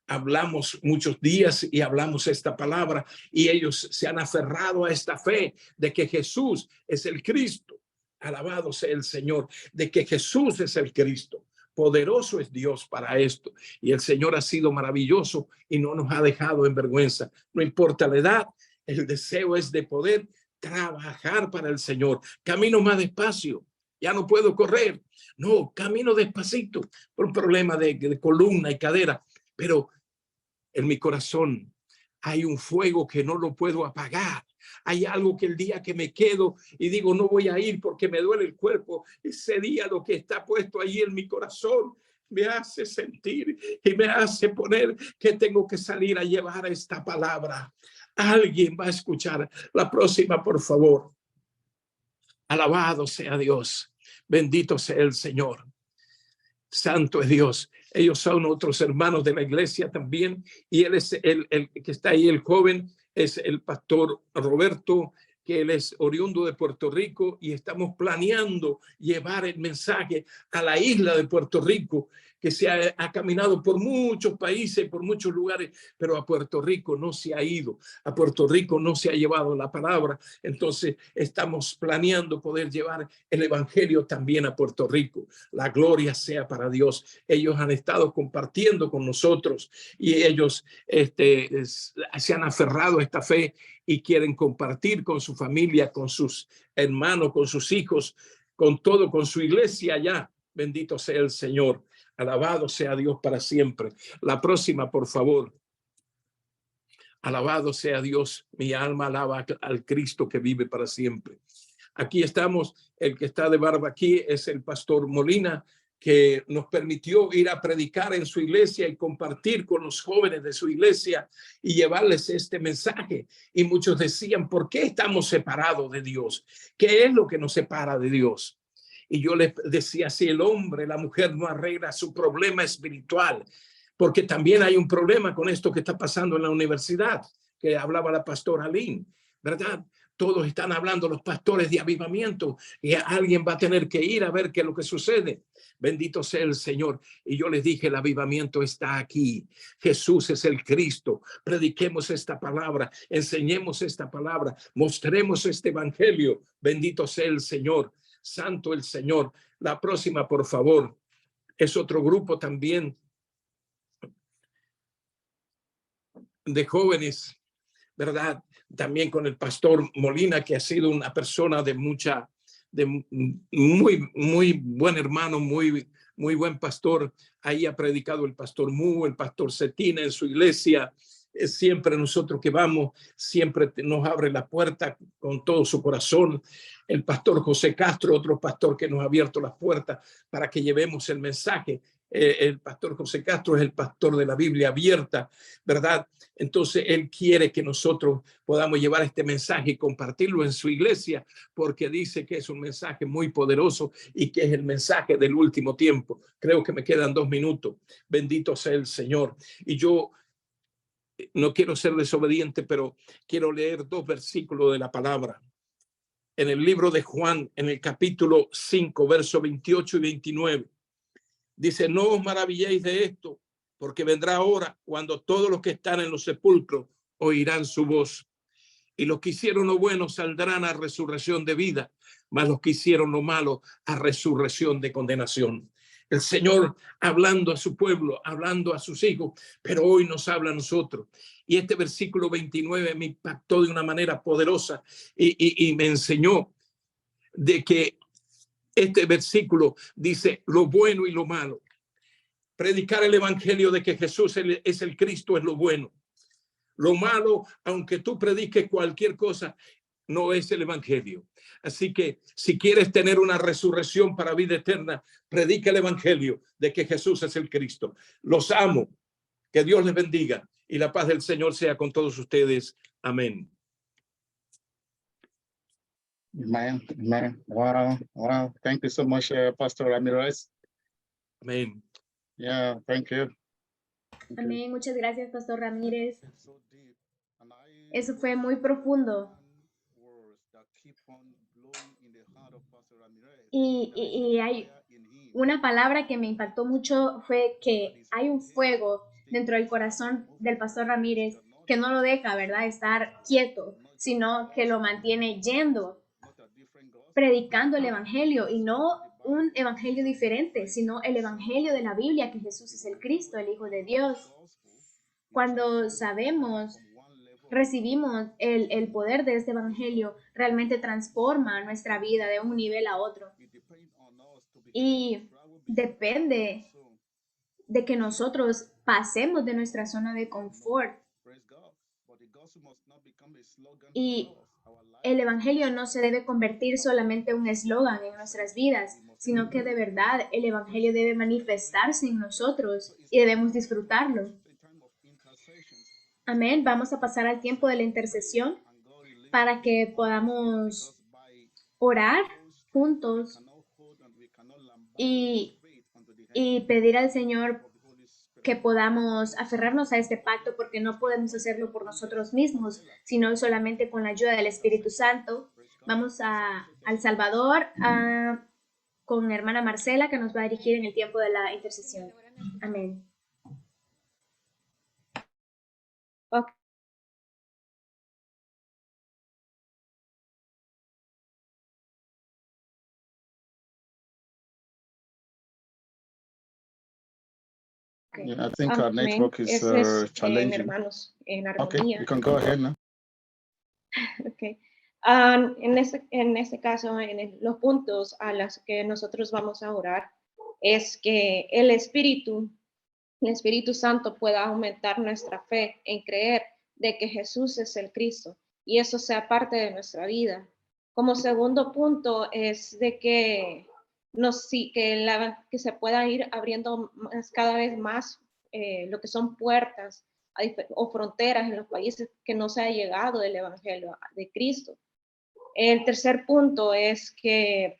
Hablamos muchos días y hablamos esta palabra y ellos se han aferrado a esta fe de que Jesús es el Cristo. Alabado sea el Señor, de que Jesús es el Cristo. Poderoso es Dios para esto. Y el Señor ha sido maravilloso y no nos ha dejado en vergüenza. No importa la edad, el deseo es de poder trabajar para el Señor. Camino más despacio. Ya no puedo correr. No, camino despacito por un problema de columna y cadera. Pero en mi corazón hay un fuego que no lo puedo apagar. Hay algo que el día que me quedo y digo no voy a ir porque me duele el cuerpo, ese día lo que está puesto ahí en mi corazón me hace sentir y me hace poner que tengo que salir a llevar esta palabra. Alguien va a escuchar. La próxima, por favor. Alabado sea Dios. Bendito sea el Señor. Santo es Dios. Ellos son otros hermanos de la iglesia también. Y él es el que está ahí, el joven, es el pastor Roberto, que él es oriundo de Puerto Rico, y estamos planeando llevar el mensaje a la isla de Puerto Rico, que se ha caminado por muchos países, por muchos lugares, pero a Puerto Rico no se ha ido, a Puerto Rico no se ha llevado la palabra. Entonces estamos planeando poder llevar el evangelio también a Puerto Rico. La gloria sea para Dios. Ellos han estado compartiendo con nosotros y ellos se han aferrado a esta fe y quieren compartir con su familia, con sus hermanos, con sus hijos, con todo, con su iglesia allá. Bendito sea el Señor. Alabado sea Dios para siempre. La próxima, por favor. Alabado sea Dios. Mi alma alaba al Cristo que vive para siempre. Aquí estamos. El que está de barba aquí es el pastor Molina, que nos permitió ir a predicar en su iglesia y compartir con los jóvenes de su iglesia y llevarles este mensaje. Y muchos decían, ¿por qué estamos separados de Dios? ¿Qué es lo que nos separa de Dios? Y yo les decía, si el hombre, la mujer no arregla su problema espiritual, porque también hay un problema con esto que está pasando en la universidad, que hablaba la pastora Lynn, ¿verdad? Todos están hablando, los pastores de avivamiento, y alguien va a tener que ir a ver qué es lo que sucede. Bendito sea el Señor. Y yo les dije, el avivamiento está aquí. Jesús es el Cristo. Prediquemos esta palabra, enseñemos esta palabra, mostremos este evangelio. Bendito sea el Señor. Santo el Señor. La próxima, por favor, es otro grupo también de jóvenes, ¿verdad? También con el pastor Molina, que ha sido una persona de muy buen hermano, muy buen pastor. Ahí ha predicado el pastor Mu, el pastor Cetina en su iglesia. Siempre nosotros que vamos, siempre nos abre la puerta con todo su corazón. El pastor José Castro, otro pastor que nos ha abierto las puertas para que llevemos el mensaje. El pastor José Castro es el pastor de la Biblia abierta, ¿verdad? Entonces él quiere que nosotros podamos llevar este mensaje y compartirlo en su iglesia, porque dice que es un mensaje muy poderoso y que es el mensaje del último tiempo. Creo que me quedan 2 minutos. Bendito sea el Señor. Y yo no quiero ser desobediente, pero quiero leer 2 versículos de la palabra. En el libro de Juan, en el capítulo 5, versos 28 y 29, dice, no os maravilléis de esto, porque vendrá hora cuando todos los que están en los sepulcros oirán su voz. Y los que hicieron lo bueno saldrán a resurrección de vida, mas los que hicieron lo malo a resurrección de condenación. El Señor hablando a su pueblo, hablando a sus hijos, pero hoy nos habla a nosotros. Y este versículo 29 me impactó de una manera poderosa y me enseñó de que este versículo dice lo bueno y lo malo. Predicar el evangelio de que Jesús es el Cristo es lo bueno. Lo malo, aunque tú prediques cualquier cosa, no es el evangelio. Así que si quieres tener una resurrección para vida eterna, predica el evangelio de que Jesús es el Cristo. Los amo. Que Dios les bendiga y la paz del Señor sea con todos ustedes. Amén. Amen. Amen. Wow. Wow. Thank you so much, Pastor Ramirez. Amén. Yeah, thank you. Amén. Muchas gracias, Pastor Ramírez. Eso fue muy profundo. Y hay una palabra que me impactó mucho, fue que hay un fuego dentro del corazón del Pastor Ramírez que no lo deja, ¿verdad?, estar quieto, sino que lo mantiene yendo, predicando el evangelio, y no un evangelio diferente, sino el evangelio de la Biblia, que Jesús es el Cristo, el Hijo de Dios. Cuando sabemos, recibimos el poder de este evangelio, realmente transforma nuestra vida de un nivel a otro. Y depende de que nosotros pasemos de nuestra zona de confort. Y el evangelio no se debe convertir solamente en un eslogan en nuestras vidas, sino que de verdad el evangelio debe manifestarse en nosotros y debemos disfrutarlo. Amén. Vamos a pasar al tiempo de la intercesión para que podamos orar juntos y pedir al Señor que podamos aferrarnos a este pacto, porque no podemos hacerlo por nosotros mismos, sino solamente con la ayuda del Espíritu Santo. Vamos al Salvador con hermana Marcela, que nos va a dirigir en el tiempo de la intercesión. Amén. Okay. Yeah, I think our Amén. network is Ese es, challenging. hermanos, en Okay, armonía. you can go ahead now. Okay. En este caso, los puntos a los que nosotros vamos a orar es que el Espíritu Santo pueda aumentar nuestra fe en creer de que Jesús es el Cristo y eso sea parte de nuestra vida. Como segundo punto es de que que se pueda ir abriendo cada vez más lo que son puertas o fronteras en los países que no se ha llegado el Evangelio de Cristo. El tercer punto es que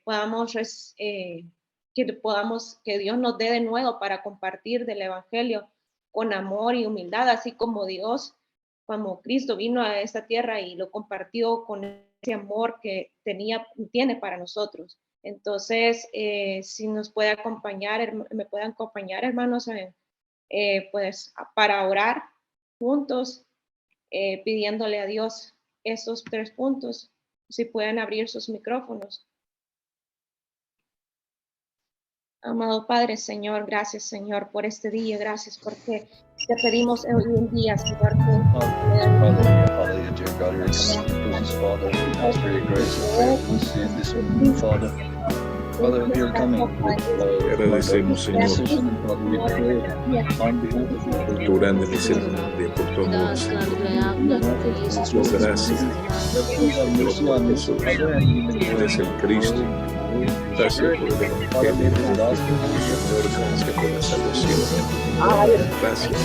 que Dios nos dé de nuevo para compartir del Evangelio con amor y humildad, así como Cristo vino a esta tierra y lo compartió con ese amor que tiene para nosotros. Entonces, si nos puede acompañar, me pueden acompañar, hermanos, pues para orar juntos, pidiéndole a Dios esos 3 puntos. Si pueden abrir sus micrófonos. Amado Padre, Señor, gracias, Señor, por este día. Gracias porque te pedimos hoy en día, Señor, Father, we are coming. Agradecemos, Señor, por tu grande misericordia, por tu amor, Señor. Por gracias. Eres el Cristo. Gracias por el Evangelio. Gracias por la salvación. Gracias.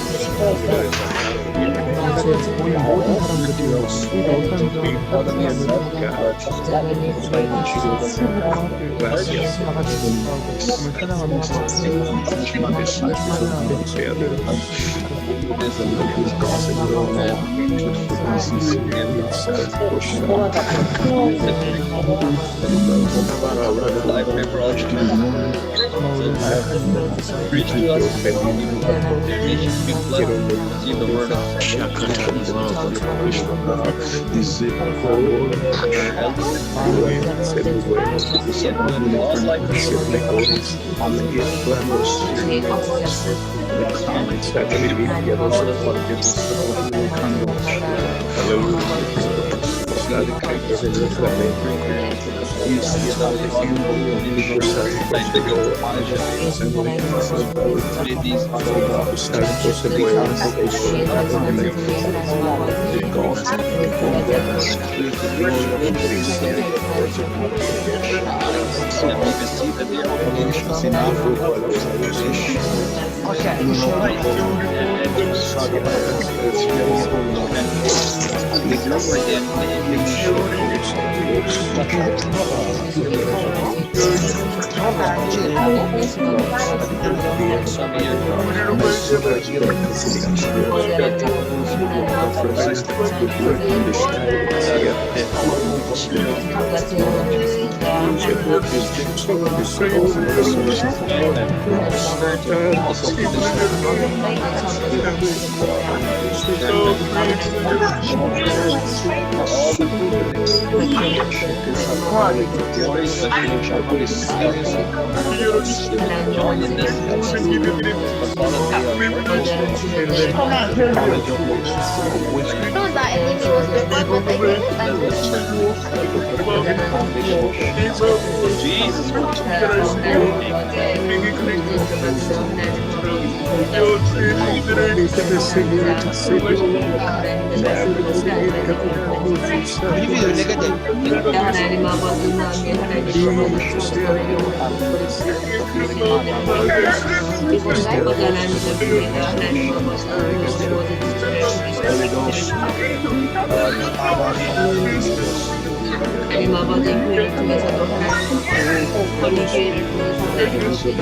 거기 기회를 통해서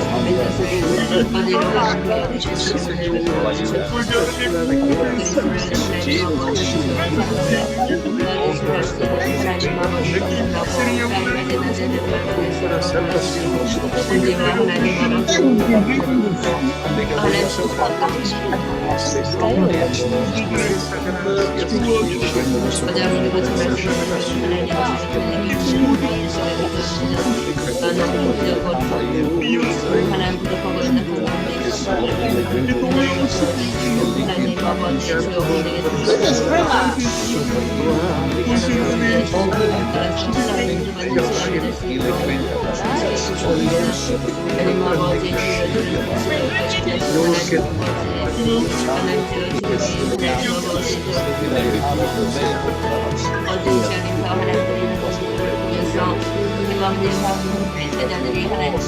하나님 아버지 맺었으니 어디로 함께 해주셔서 은혜를 베풀어 주셔서 그리스도를 하나님 아버지 도와주실 수 있는 하나님 아버지 감사하고 삶의 대단을 통해서 은혜와 하나님 아버지 하나님 세자들이 하나님께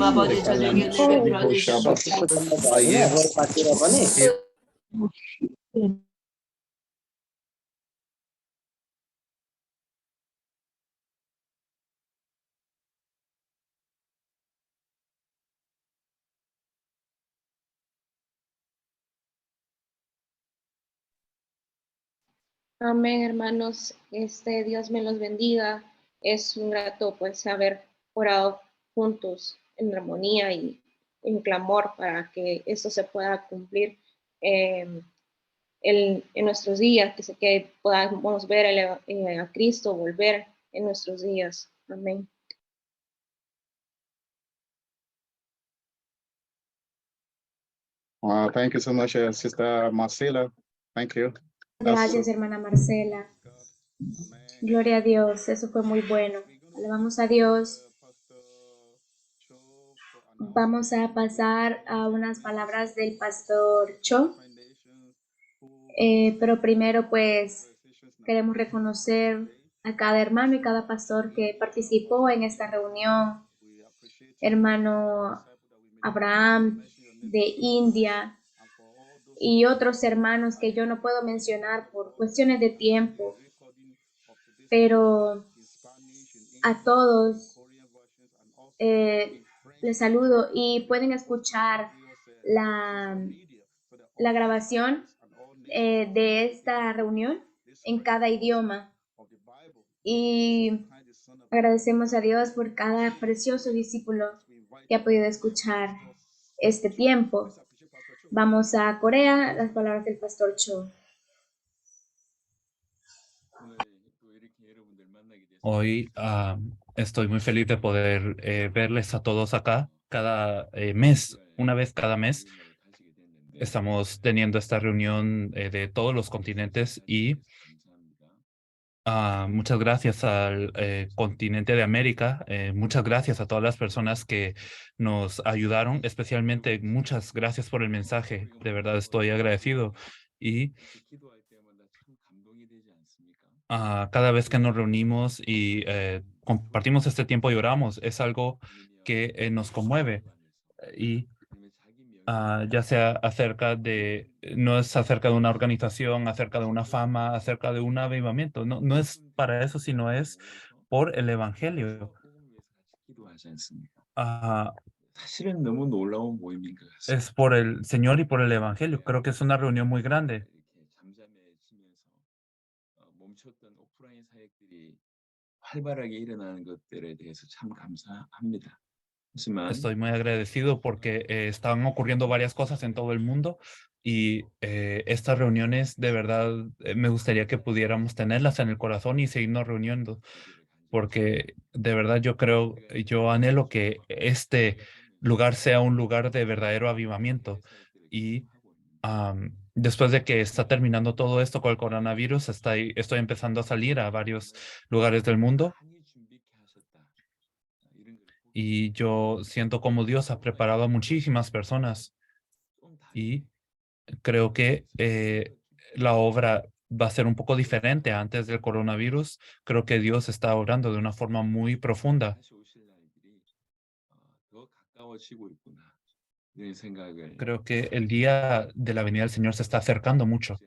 아버지 저녁에 베풀어 주시옵소서. Amén, hermanos. Dios me los bendiga. Es un grato pues haber orado juntos en armonía y en clamor para que esto se pueda cumplir en nuestros días, que podamos ver a Cristo volver en nuestros días. Amén. Thank you so much, Sister Marcela. Thank you. Gracias, hermana Marcela. Gloria a Dios, eso fue muy bueno. Alabamos a Dios. Vamos a pasar a unas palabras del pastor Cho. Pero primero, pues, queremos reconocer a cada hermano y cada pastor que participó en esta reunión. Hermano Abraham de India y otros hermanos que yo no puedo mencionar por cuestiones de tiempo. Pero a todos les saludo y pueden escuchar la grabación de esta reunión en cada idioma. Y agradecemos a Dios por cada precioso discípulo que ha podido escuchar este tiempo. Vamos a Corea, las palabras del pastor Cho. Hoy estoy muy feliz de poder verles a todos acá cada mes, una vez cada mes. Estamos teniendo esta reunión de todos los continentes y muchas gracias al continente de América. Muchas gracias a todas las personas que nos ayudaron, especialmente muchas gracias por el mensaje. De verdad estoy agradecido. Y cada vez que nos reunimos y compartimos este tiempo y oramos, es algo que nos conmueve. Y ya sea acerca de, no es acerca de una organización, acerca de una fama, acerca de un avivamiento. No es para eso, sino es por el Evangelio. Es por el Señor y por el Evangelio. Creo que es una reunión muy grande. Estoy muy agradecido porque están ocurriendo varias cosas en todo el mundo y estas reuniones de verdad me gustaría que pudiéramos tenerlas en el corazón y seguirnos reuniendo, porque de verdad yo anhelo que este lugar sea un lugar de verdadero avivamiento. Y después de que está terminando todo esto con el coronavirus, estoy empezando a salir a varios lugares del mundo y yo siento como Dios ha preparado a muchísimas personas y creo que la obra va a ser un poco diferente antes del coronavirus. Creo que Dios está obrando de una forma muy profunda. Creo que el día de la venida del Señor se está acercando mucho.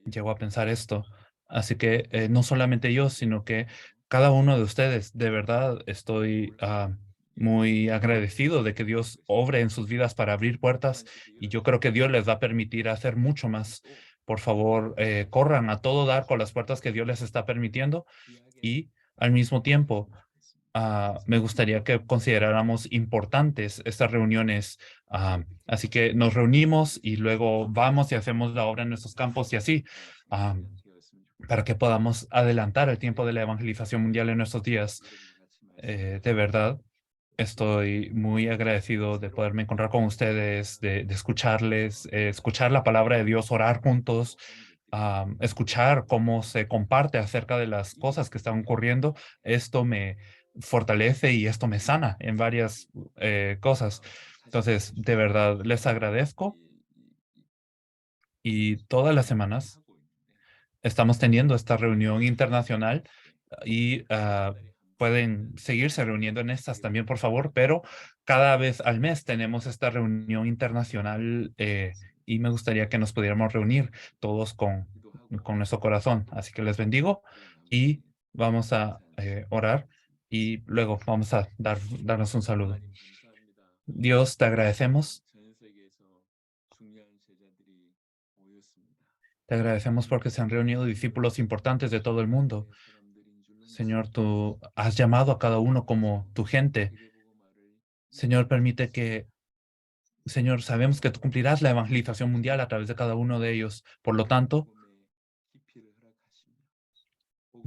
Llego a pensar esto. Así que no solamente yo, sino que cada uno de ustedes, de verdad, estoy muy agradecido de que Dios obre en sus vidas para abrir puertas y yo creo que Dios les va a permitir hacer mucho más. Por favor, corran a todo dar con las puertas que Dios les está permitiendo y al mismo tiempo me gustaría que consideráramos importantes estas reuniones. Así que nos reunimos y luego vamos y hacemos la obra en nuestros campos y así, para que podamos adelantar el tiempo de la evangelización mundial en nuestros días. De verdad, estoy muy agradecido de poderme encontrar con ustedes, de escucharles, escuchar la palabra de Dios, orar juntos, escuchar cómo se comparte acerca de las cosas que están ocurriendo. Esto me fortalece y esto me sana en varias cosas. Entonces, de verdad, les agradezco y todas las semanas estamos teniendo esta reunión internacional y pueden seguirse reuniendo en estas también, por favor, pero cada vez al mes tenemos esta reunión internacional y me gustaría que nos pudiéramos reunir todos con nuestro corazón. Así que les bendigo y vamos a orar y luego vamos a darnos un saludo. Dios, te agradecemos. Te agradecemos porque se han reunido discípulos importantes de todo el mundo. Señor, tú has llamado a cada uno como tu gente. Señor, permite que, Señor, sabemos que tú cumplirás la evangelización mundial a través de cada uno de ellos. Por lo tanto,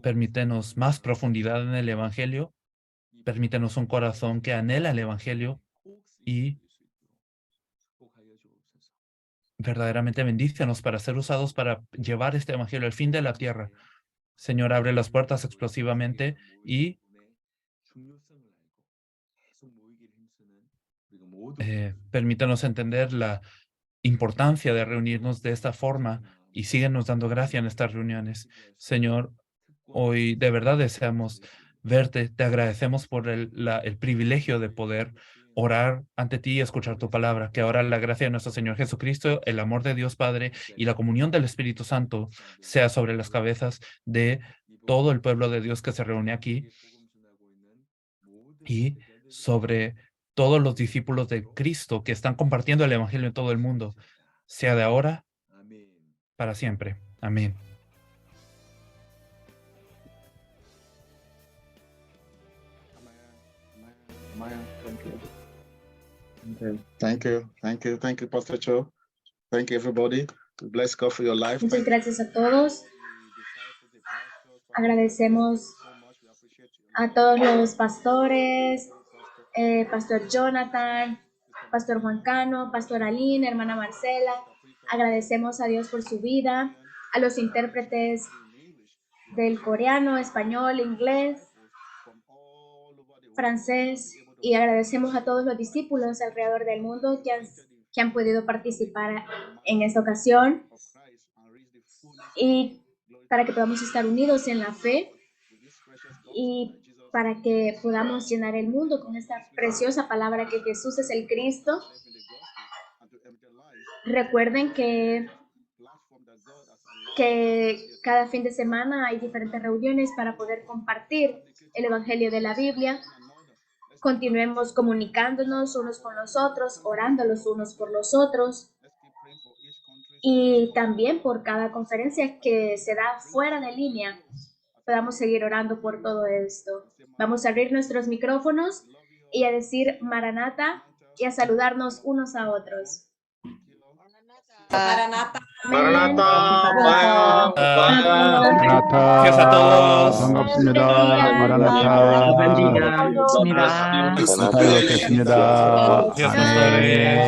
permítenos más profundidad en el evangelio. Permítenos un corazón que anhela el evangelio y verdaderamente bendícenos para ser usados para llevar este evangelio al fin de la tierra. Señor, abre las puertas explosivamente y permítanos entender la importancia de reunirnos de esta forma y síguenos dando gracia en estas reuniones. Señor, hoy de verdad deseamos verte. Te agradecemos por el privilegio de poder orar ante ti y escuchar tu palabra. Que ahora la gracia de nuestro Señor Jesucristo, el amor de Dios Padre y la comunión del Espíritu Santo sea sobre las cabezas de todo el pueblo de Dios que se reúne aquí y sobre todos los discípulos de Cristo que están compartiendo el Evangelio en todo el mundo, sea de ahora para siempre. Amén. Thank you, Pastor Cho. Thank you, everybody. Bless God for your life. Muchas gracias a todos. Agradecemos a todos los pastores, Pastor Jonathan, Pastor Juan Cano, Pastor Aline, hermana Marcela. Agradecemos a Dios por su vida, a los intérpretes del coreano, español, inglés, francés, y agradecemos a todos los discípulos alrededor del mundo que han podido participar en esta ocasión y para que podamos estar unidos en la fe y para que podamos llenar el mundo con esta preciosa palabra que Jesús es el Cristo. Recuerden que cada fin de semana hay diferentes reuniones para poder compartir el Evangelio de la Biblia. Continuemos comunicándonos unos con los otros, orando los unos por los otros y también por cada conferencia que se da fuera de línea. Podamos seguir orando por todo esto. Vamos a abrir nuestros micrófonos y a decir Maranata y a saludarnos unos a otros. Maranata. Gracias a todos. 반갑습니다. 마라나타. Gracias, pastores. 아멘.